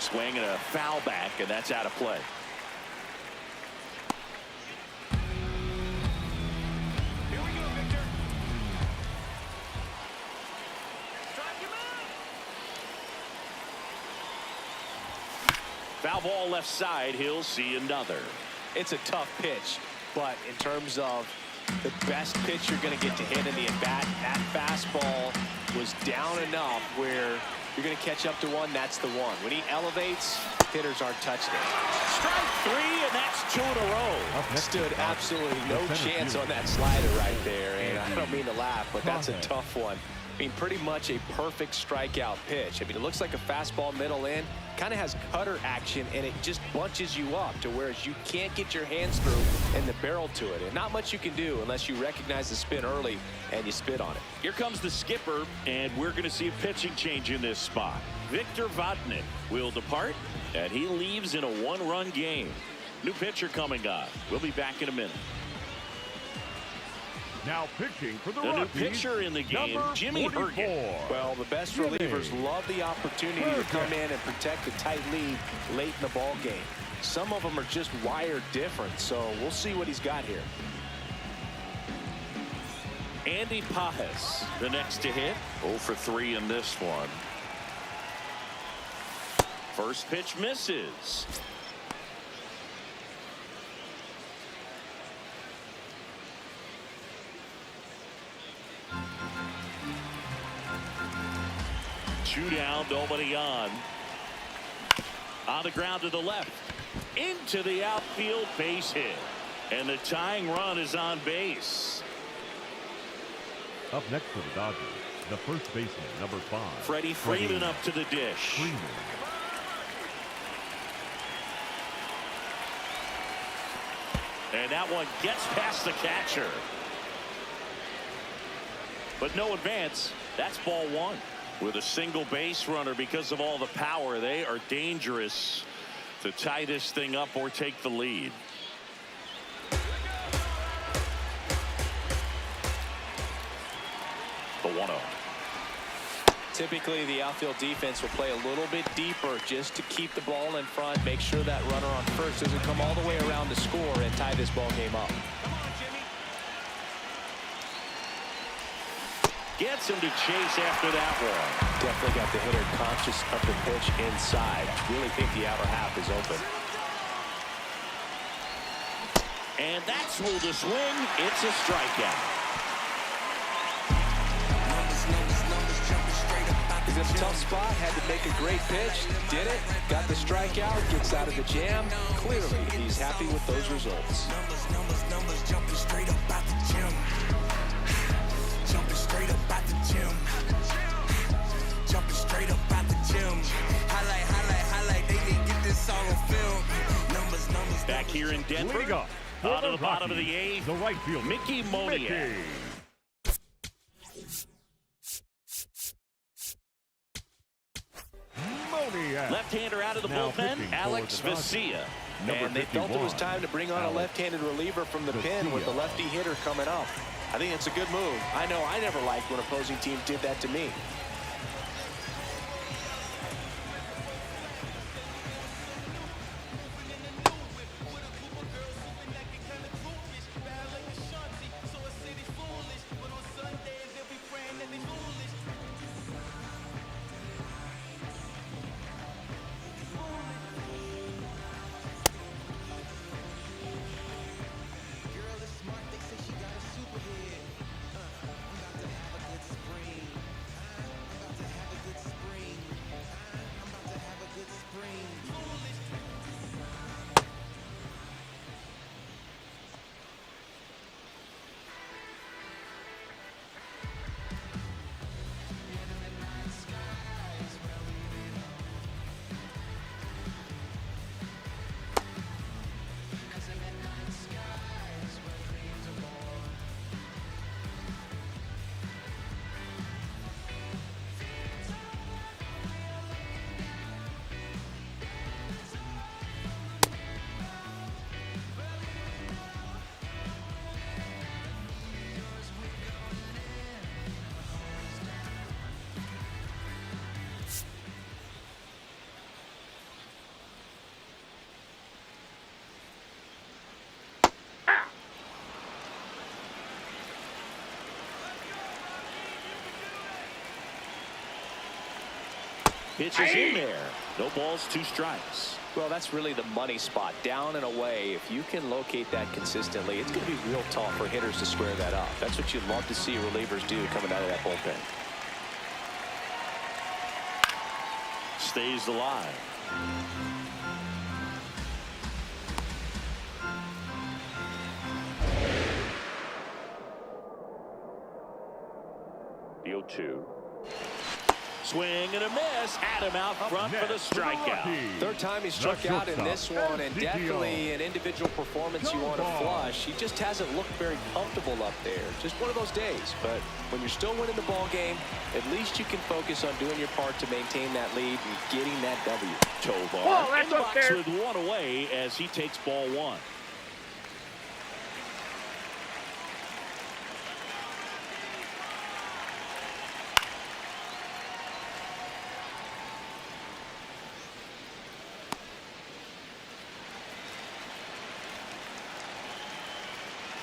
Swing and a foul back, and that's out of play. Here we go, Victor. Strike him out. Foul ball left side. He'll see another. It's a tough pitch, but in terms of the best pitch you're going to get to hit in the at-bat, that fastball was down enough where you're going to catch up to one. That's the one. When he elevates, hitters aren't touching it. Strike three, and that's 2 in a row. Stood absolutely no chance on that slider right there. And I don't mean to laugh, but that's a tough one. I mean, pretty much a perfect strikeout pitch. I mean, it looks like a fastball middle in, kind of has cutter action, and it just bunches you up to whereas you can't get your hands through and the barrel to it. And not much you can do unless you recognize the spin early and you spit on it. Here comes the skipper, and we're going to see a pitching change in this spot. Victor Vodnik will depart, and he leaves in a 1-run game. New pitcher coming on. We'll be back in a minute. Now pitching for the The new Rockies, pitcher in the game, number Jimmy 44. Herget. Well, the best relievers love the opportunity to come in and protect a tight lead late in the ball game. Some of them are just wired different, so we'll see what he's got here. Andy Pajes, the next to hit. 0 for 3 in this one. First pitch misses. Two down, nobody on. On the ground to the left. Into the outfield, base hit. And the tying run is on base. Up next for the Dodgers, the first baseman, number 5. Freddie Freeman up to the dish. Freeman. And that one gets past the catcher. But no advance. That's ball 1. With a single base runner, because of all the power, they are dangerous to tie this thing up or take the lead. The 1-0. Typically, the outfield defense will play a little bit deeper just to keep the ball in front, make sure that runner on first doesn't come all the way around to score and tie this ball game up. Gets him to chase after that one. Definitely got the hitter conscious of the pitch inside. Really think the outer half is open. And that's ruled a swing. It's a strikeout. He's in a tough spot, had to make a great pitch, did it, got the strikeout, gets out of the jam. Clearly, he's happy with those results. Numbers jumping straight up out the gym. Jumping straight up out the gym. Jumping straight up out the gym. Highlight, they didn't get this all on film. Numbers. Back here in Denver, Leading up out of the the bottom of Rockies, the eighth, the right fielder, Mickey Moniak. Left-hander out of the Now bullpen, pitching for Alex the Dodgers. Vesia. And they felt it was time to bring on a Alex left-handed reliever from the pen with the lefty hitter coming up. I think it's a good move. I know I never liked when opposing teams did that to me. Pitch is in there. No balls, 2 strikes. Well, that's really the money spot, down and away. If you can locate that consistently, it's going to be real tough for hitters to square that up. That's what you'd love to see relievers do coming out of that bullpen. Stays alive. The 0-2. Swing and a miss. Had him out front for the strikeout. Third time he struck out in this one, and definitely an individual performance you want to flush. He just hasn't looked very comfortable up there. Just one of those days. But when you're still winning the ball game, at least you can focus on doing your part to maintain that lead and getting that W. Tovar in the box with 1 away as he takes ball 1.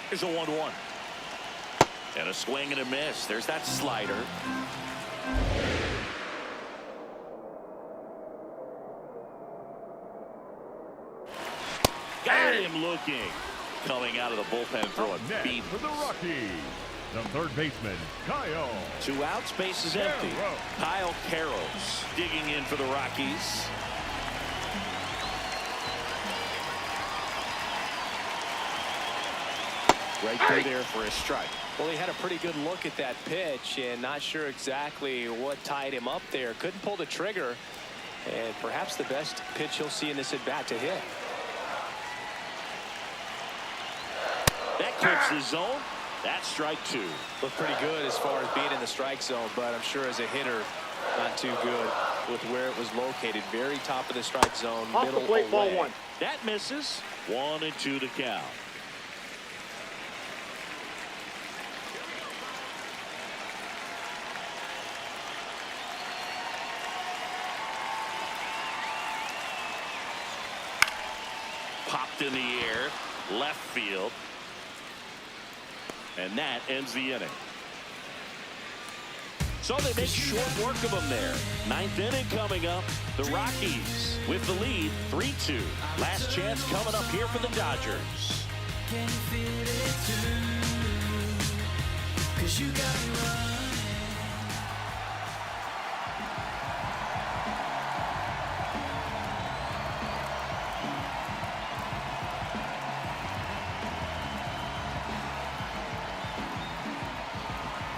Here's a 1-1. And a swing and a miss. There's that slider. Got him looking. Coming out of the bullpen throwing beat. For the Rockies, the third baseman, Kyle. 2 outs, base is empty. Kyle Carroll's digging in for the Rockies. Right through there for a strike. Well, he had a pretty good look at that pitch and not sure exactly what tied him up there. Couldn't pull the trigger, and perhaps the best pitch he'll see in this at bat to hit. That clips the zone. That's strike 2. Looked pretty good as far as being in the strike zone, but I'm sure as a hitter, not too good. with where it was located. Very top of the strike zone, Off middle the plate, ball away. 1. That misses. 1-2 to count. Popped in the air, left field. And that ends the inning. So they make short work of them there. 9th inning coming up. The Rockies with the lead, 3-2. Last chance coming up here for the Dodgers. Can you feel it too? 'Cause you got me running.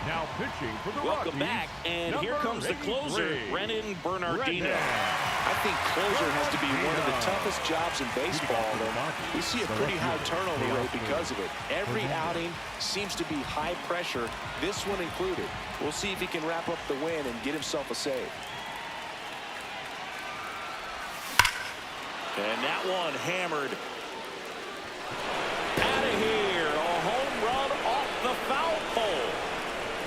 Now pitching for the Welcome Rockies, back, and here number comes the closer, 83, Brennan Bernardino. I think closer has to be one of the toughest jobs in baseball, and we see a pretty high turnover rate because of it. Every outing seems to be high pressure, this one included. We'll see if he can wrap up the win and get himself a save. And that one hammered out of here. A home run off the foul pole.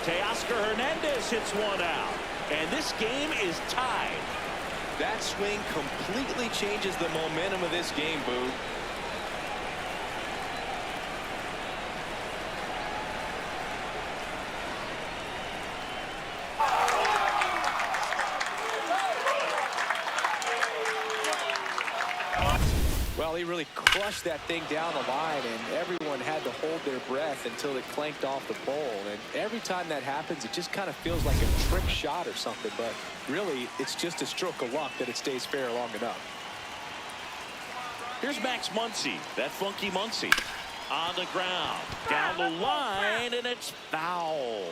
Teoscar Hernandez hits one out, and this game is tied. That swing completely changes the momentum of this game, Boo. Well, he really crushed that thing down the line, and everyone had to hold their breath until it clanked off the pole. And every time that happens, it just kind of feels like a trick shot or something. But really, it's just a stroke of luck that it stays fair long enough. Here's Max Muncy, that funky Muncy, on the ground, down the line, and it's foul.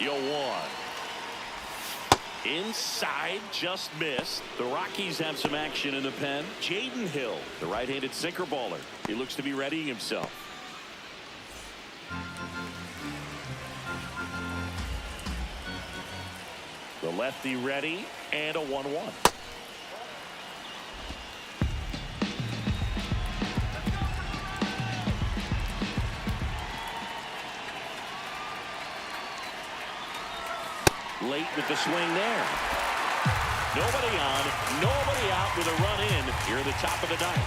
Yo, 1. Inside, just missed. The Rockies have some action in the pen. Jaden Hill, the right-handed sinker baller. He looks to be readying himself. The lefty ready, and a 1-1. Late with the swing there. Nobody on, nobody out with a run in here at the top of the ninth.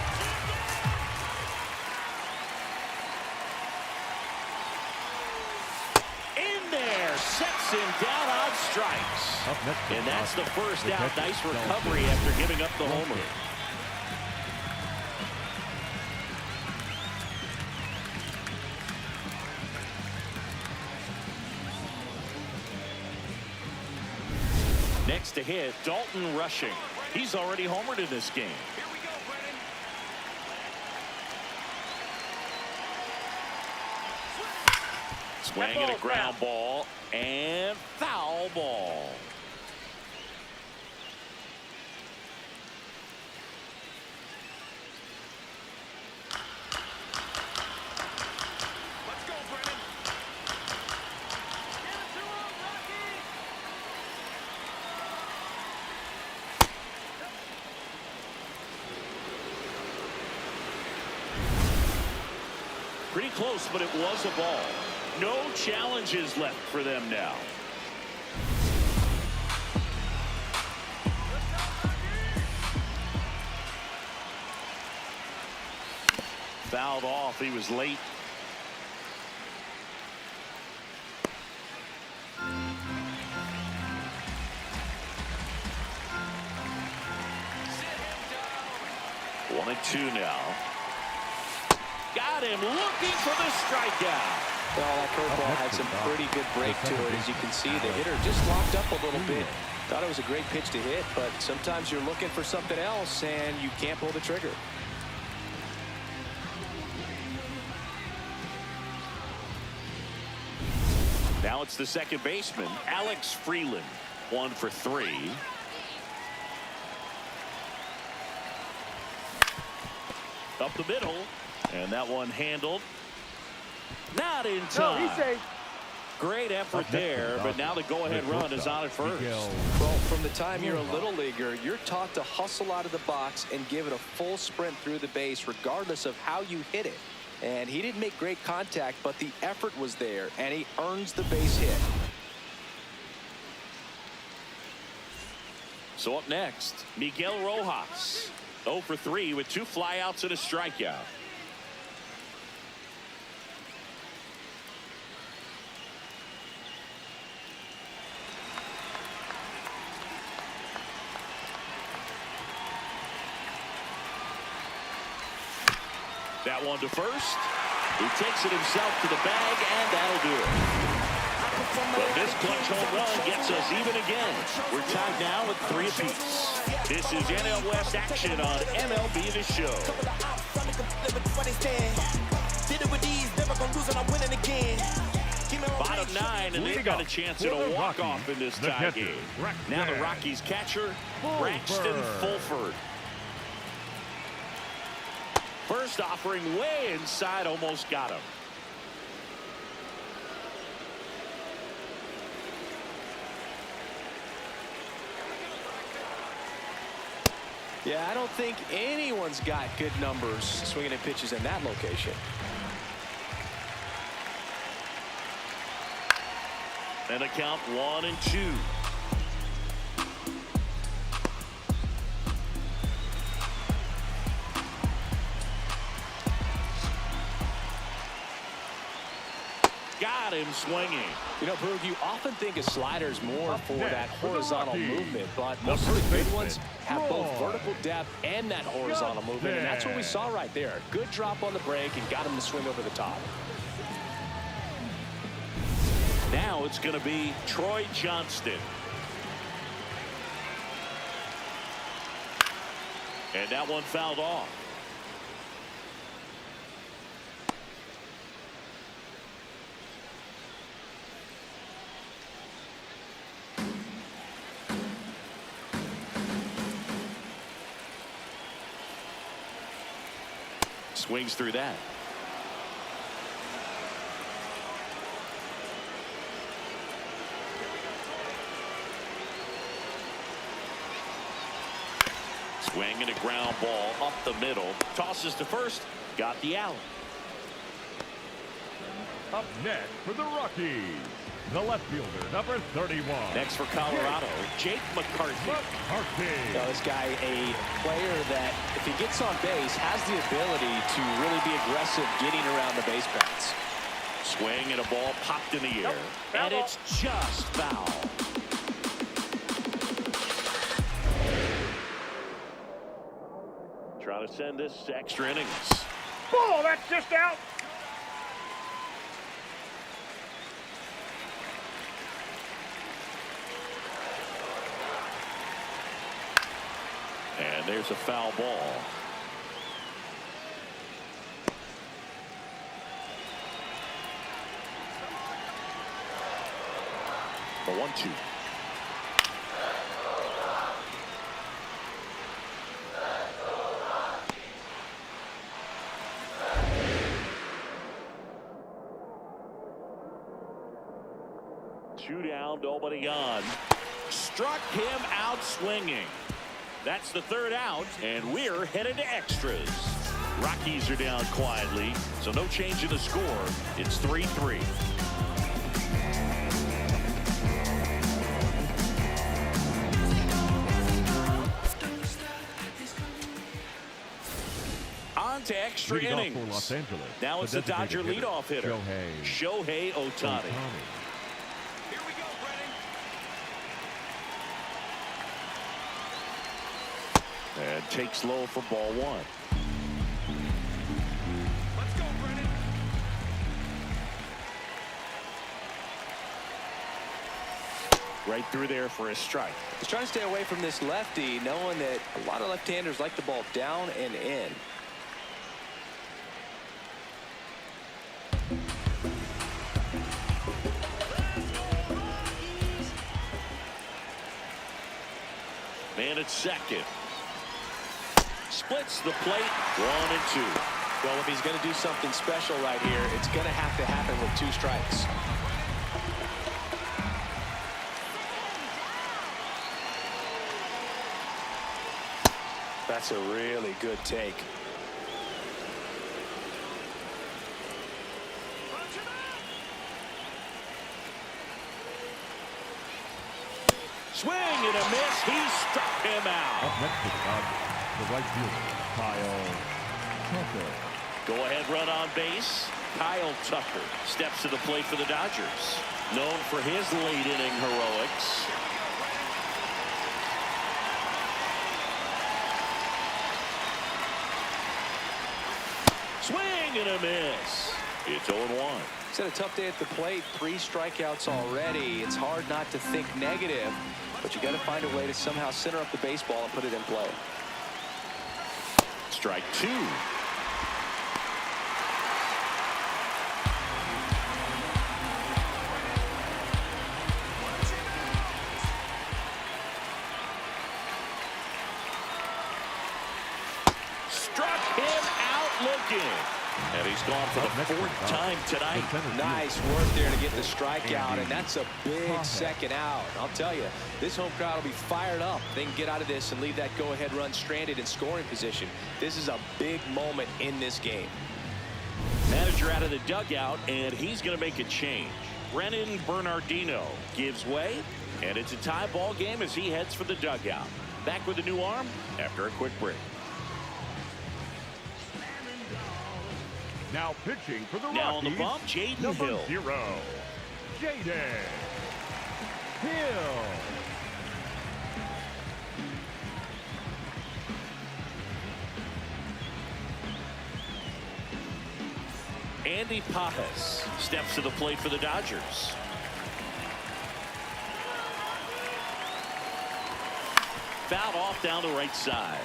In there, sets him down on strikes. Up next, And that's the first out. Detective Nice Stone. recovery after giving up the homer. Next to hit, Dalton Rushing. He's already homered in this game. Here we go, Brennan. Swing and a ground ball and foul ball. Let's go, Brennan. Give it to him, Rocky. Pretty close, but it was a ball. No challenges left for them now. Fouled off. He was late. Sit him down. 1-2 now. Got him looking for the strikeout. Well, that curveball had some pretty good break to it. As you can see, the hitter just locked up a little bit. Thought it was a great pitch to hit, but sometimes you're looking for something else and you can't pull the trigger. Now it's the second baseman, Alex Freeland. 1 for 3. Up the middle. And that one handled. Not in No, time. he's safe. Great effort there, but now the go-ahead run is on at first. Well, from the time you're a little leaguer, you're taught to hustle out of the box and give it a full sprint through the base regardless of how you hit it. And he didn't make great contact, but the effort was there, and he earns the base hit. So up next, Miguel Rojas. 0 for 3 with 2 flyouts and a strikeout. That one to first. He takes it himself to the bag, and that'll do it. But this clutch home run gets us even again. We're tied now with 3 apiece. This is NL West action on MLB The Show. Bottom 9, and they've got a chance at a walk-off in this tie game. Now the Rockies catcher, Braxton Fulford. First offering way inside, almost got him. Yeah, I don't think anyone's got good numbers swinging at pitches in that location. And a count 1-2. Got him swinging. You know, Boog, you often think a slider is more for that horizontal movement, but most of the good ones have both vertical depth and that horizontal movement, and that's what we saw right there. Good drop on the break and got him to swing over the top. Now it's going to be Troy Johnston. And that one fouled off. Swings through that. Swing and a ground ball up the middle. Tosses to first. Got the out. Up next for the Rockies, the left fielder, number 31. Next for Colorado, Jake McCarthy. Now, this guy, a player that, if he gets on base, has the ability to really be aggressive getting around the base paths. Swing and a ball popped in the air. And it's just foul. Trying to send this to extra innings. Ball, that's just out. And there's a foul ball. The 1-2. Two down, nobody on. Struck him out swinging. That's the third out, and we're headed to extras. Rockies are down quietly, so no change in the score. It's 3-3. On to extra innings. For Los Angeles, Now it's the Dodger leadoff hitter, Shohei Ohtani. Here we go, Brennan. And takes low for ball 1. Let's go, Brennan. Right through there for a strike. He's trying to stay away from this lefty, knowing that a lot of left-handers like the ball down and in. Man at second. splits the plate 1-2. Well, if he's going to do something special right here, it's going to have to happen with 2 strikes. That's a really good take. Swing and a miss. He struck him out. Up next to the Dodgers, the right fielder, Kyle Tucker. Go-ahead run on base. Kyle Tucker steps to the plate for the Dodgers. Known for his late-inning heroics. Swing and a miss. It's 0-1. He's had a tough day at the plate. 3 strikeouts already. It's hard not to think negative, but you got to find a way to somehow center up the baseball and put it in play. Strike 2. Struck him out looking. And he's gone for the 4th time tonight. Nice work there to get the strikeout, and that's a big second out. I'll tell you, this home crowd will be fired up. They can get out of this and leave that go-ahead run stranded in scoring position. This is a big moment in this game. Manager out of the dugout, and he's going to make a change. Brennan Bernardino gives way, and it's a tie ball game as he heads for the dugout. Back with a new arm after a quick break. Now pitching for the Rockies. Now on the bump, Jaden number Hill. 0, Jaden Hill. Andy Pajas steps to the plate for the Dodgers. Fouled off down the right side.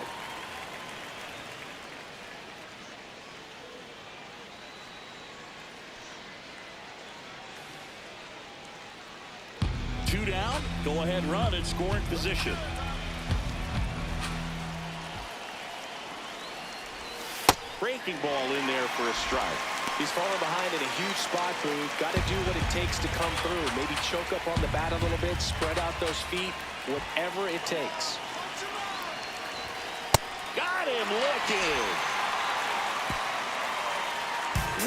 Two down, go ahead run in scoring position. Breaking ball in there for a strike. He's falling behind in a huge spot, Boo. Got to do what it takes to come through. Maybe choke up on the bat a little bit, spread out those feet, whatever it takes. Got him looking.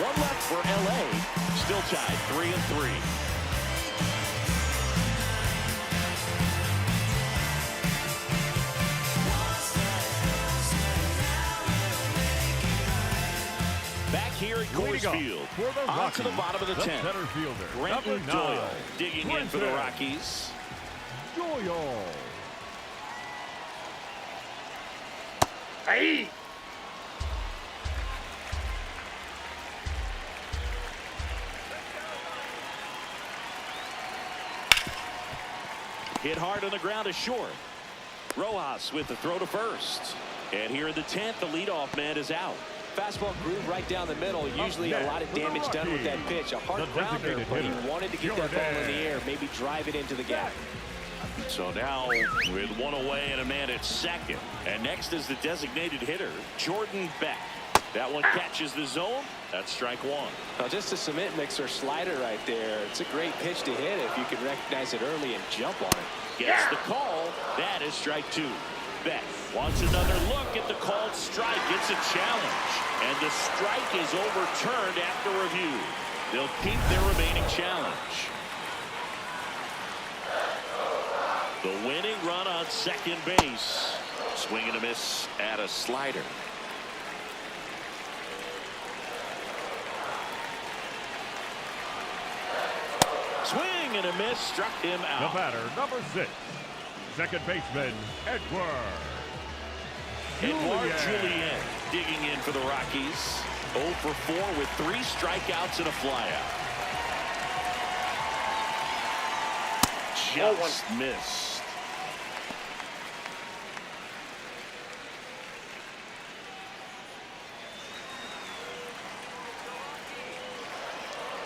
One left for LA. Still tied 3-3. Back here at Coors Field, on to the bottom of the 10th. Center fielder, Brenton number 9, Doyle digging in for the Rockies. Doyle. Hey! Hit hard on the ground is short. Rojas with the throw to first. And here in the 10th, the leadoff man is out. Fastball groove right down the middle. Usually a lot of damage done with that pitch. A hard grounder, but he wanted to get that ball in the air, maybe drive it into the gap. So now with one away and a man at second. And next is the designated hitter, Jordan Beck. That one catches the zone. That's strike 1. Now just a cement mixer slider right there. It's a great pitch to hit if you can recognize it early and jump on it. Gets the call. That is strike 2. Beck wants another look at the called strike. It's a challenge. And the strike is overturned after review. They'll keep their remaining challenge. The winning run on second base. Swing and a miss at a slider. Swing and a miss, struck him out. The batter, number 6, second baseman, Edward Julien digging in for the Rockies. 0 for 4 with 3 strikeouts and a flyout. Just missed.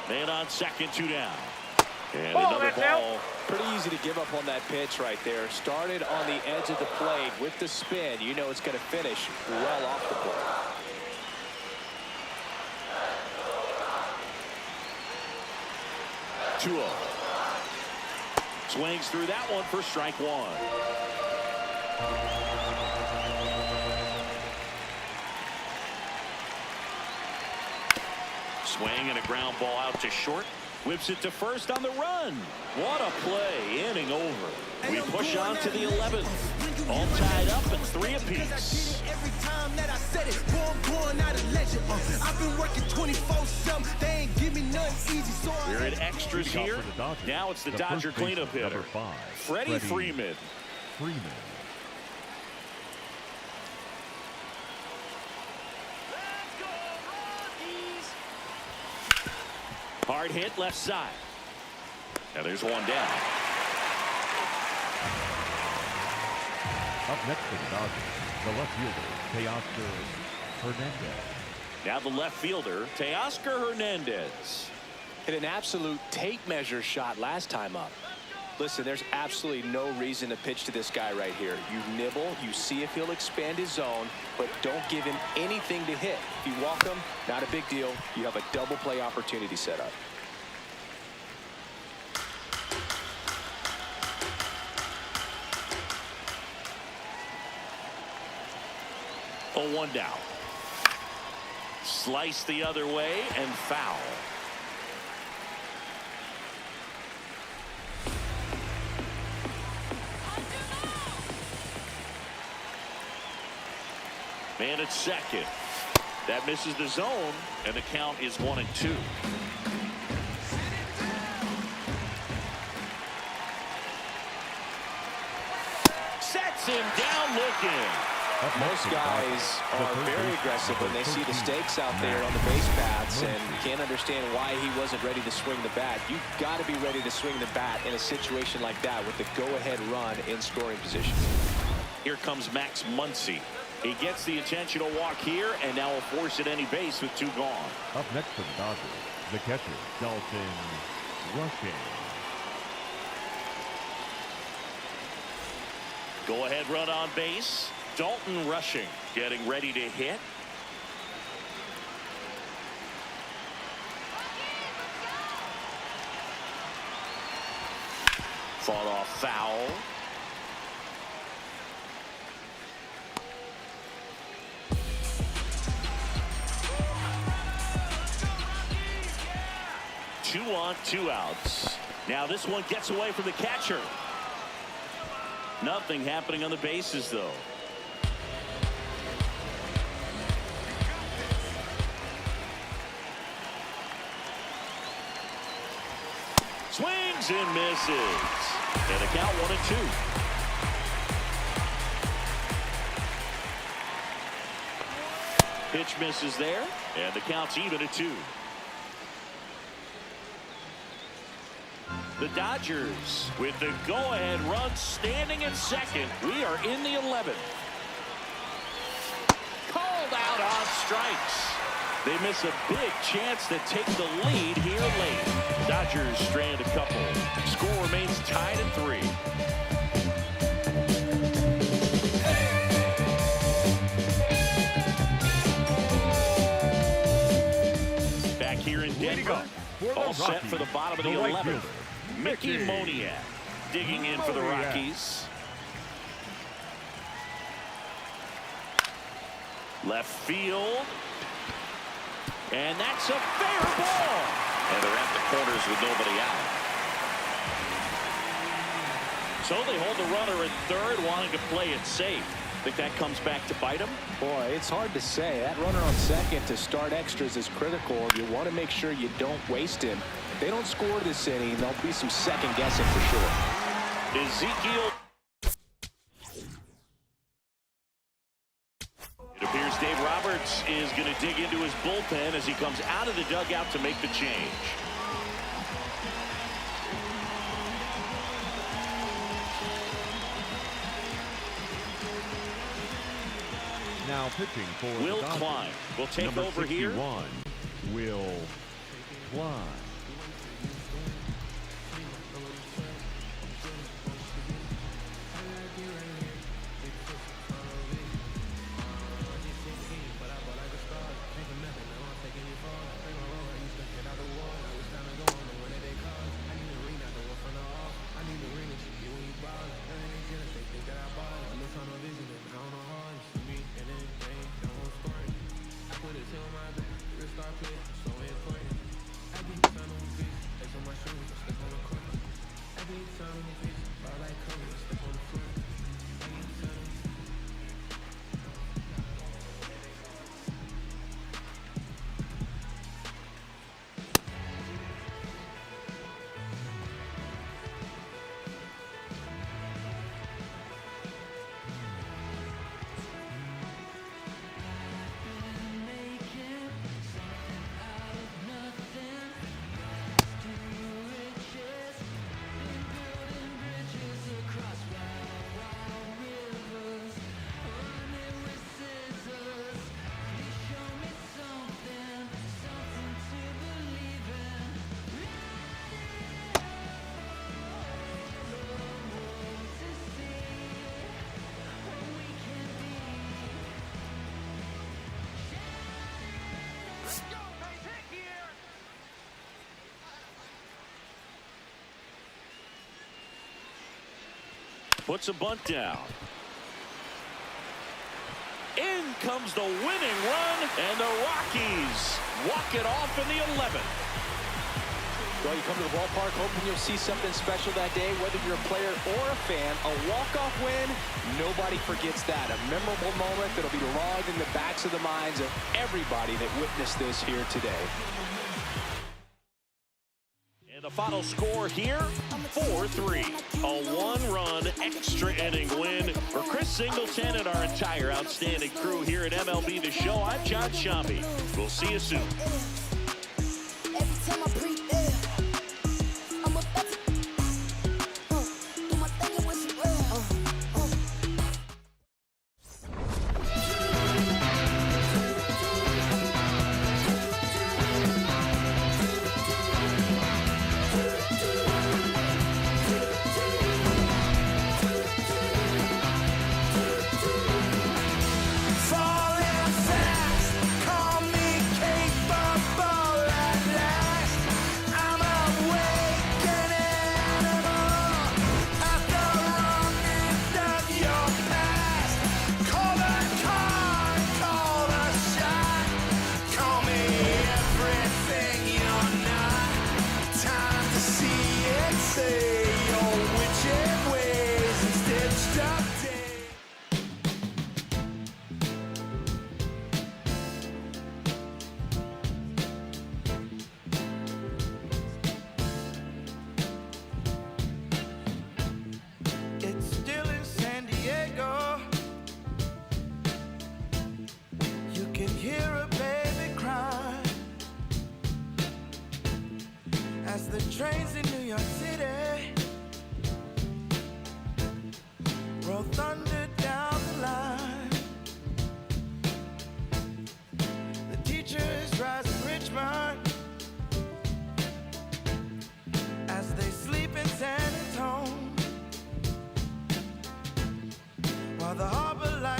Man on second, 2 down. And Ball, another that's out. ball. Pretty easy to give up on that pitch right there. Started on the edge of the plate with the spin. You know it's going to finish well off the plate. Swings through that one for strike one. Swing and a ground ball out to short. Whips it to first on the run. What a play. Inning over. We push on to the 11th. All tied up at 3 apiece. Every time that I said it, boy, I'm going out of legend. I've been working 24/7. They ain't give me nothing easy, so We're in extras Leading off here. for the Dodgers, Now it's the the Dodger first baseman, cleanup hitter. number 5, Freddie Freeman. Hard hit left side. Now there's one down. Up next for the Dodgers, the left fielder, Teoscar Hernandez. Now the left fielder, Teoscar Hernandez. Hit an absolute tape measure shot last time up. Listen, there's absolutely no reason to pitch to this guy right here. You nibble, you see if he'll expand his zone, but don't give him anything to hit. If you walk him, not a big deal. You have a double play opportunity set up. Oh, 1 down. Slice the other way and foul. Man at second. That misses the zone, and the count is 1-2. Sets him down looking. Most guys are very aggressive when they see the stakes out there on the base paths and can't understand why he wasn't ready to swing the bat. You've got to be ready to swing the bat in a situation like that with the go-ahead run in scoring position. Here comes Max Muncy. He gets the intentional walk here and now will force at any base with 2 gone. Up next for the Dodgers, the catcher, Dalton Rushing. Go-ahead run on base. Dalton Rushing getting ready to hit. Fought off foul. Two on, 2 outs. Now this one gets away from the catcher. Nothing happening on the bases though. Swings and misses. And the count 1-2. Pitch misses there. And the count's even at 2. The Dodgers with the go-ahead run standing at second. We are in the 11th. Called out on strikes. They miss a big chance to take the lead here late. Dodgers strand a couple. Score remains tied at 3. Back here in Denver. All set for the bottom of the 11th. Mickey Moniak digging in for the Rockies. Left field. And that's a fair ball. And they're at the corners with nobody out. So they hold the runner at third, wanting to play it safe. Think that comes back to bite them? Boy, it's hard to say. That runner on second to start extras is critical. You want to make sure you don't waste him. If they don't score this inning, there'll be some second guessing for sure. Ezekiel. It appears Dave Roberts is going to dig into his bullpen as he comes out of the dugout to make the change. Now pitching for Will the Dodgers, Klein will take number over 61, here. Will Klein. Puts a bunt down. In comes the winning run, and the Rockies walk it off in the 11th. Well, you come to the ballpark hoping you'll see something special that day, whether you're a player or a fan. A walk-off win, nobody forgets that. A memorable moment that'll be logged in the backs of the minds of everybody that witnessed this here today. And the final score here, 4-3. A one-run extra inning win for Chris Singleton and our entire outstanding crew here at MLB The Show. I'm John Shambi. We'll see you soon. Every time I breathe air, I'm about to do my thing and whistle Falling fast, call me capable at last. I'm awakening after running down your past. Call the car, call the shot. Call me everything you're not. Time to see it, say your witching ways and stitched up days. It's still in San Diego. You can hear a baby cry as the trains in New York City roll thunder down the line. The teachers rise in Richmond as they sleep in San Antonio. While the harbor lights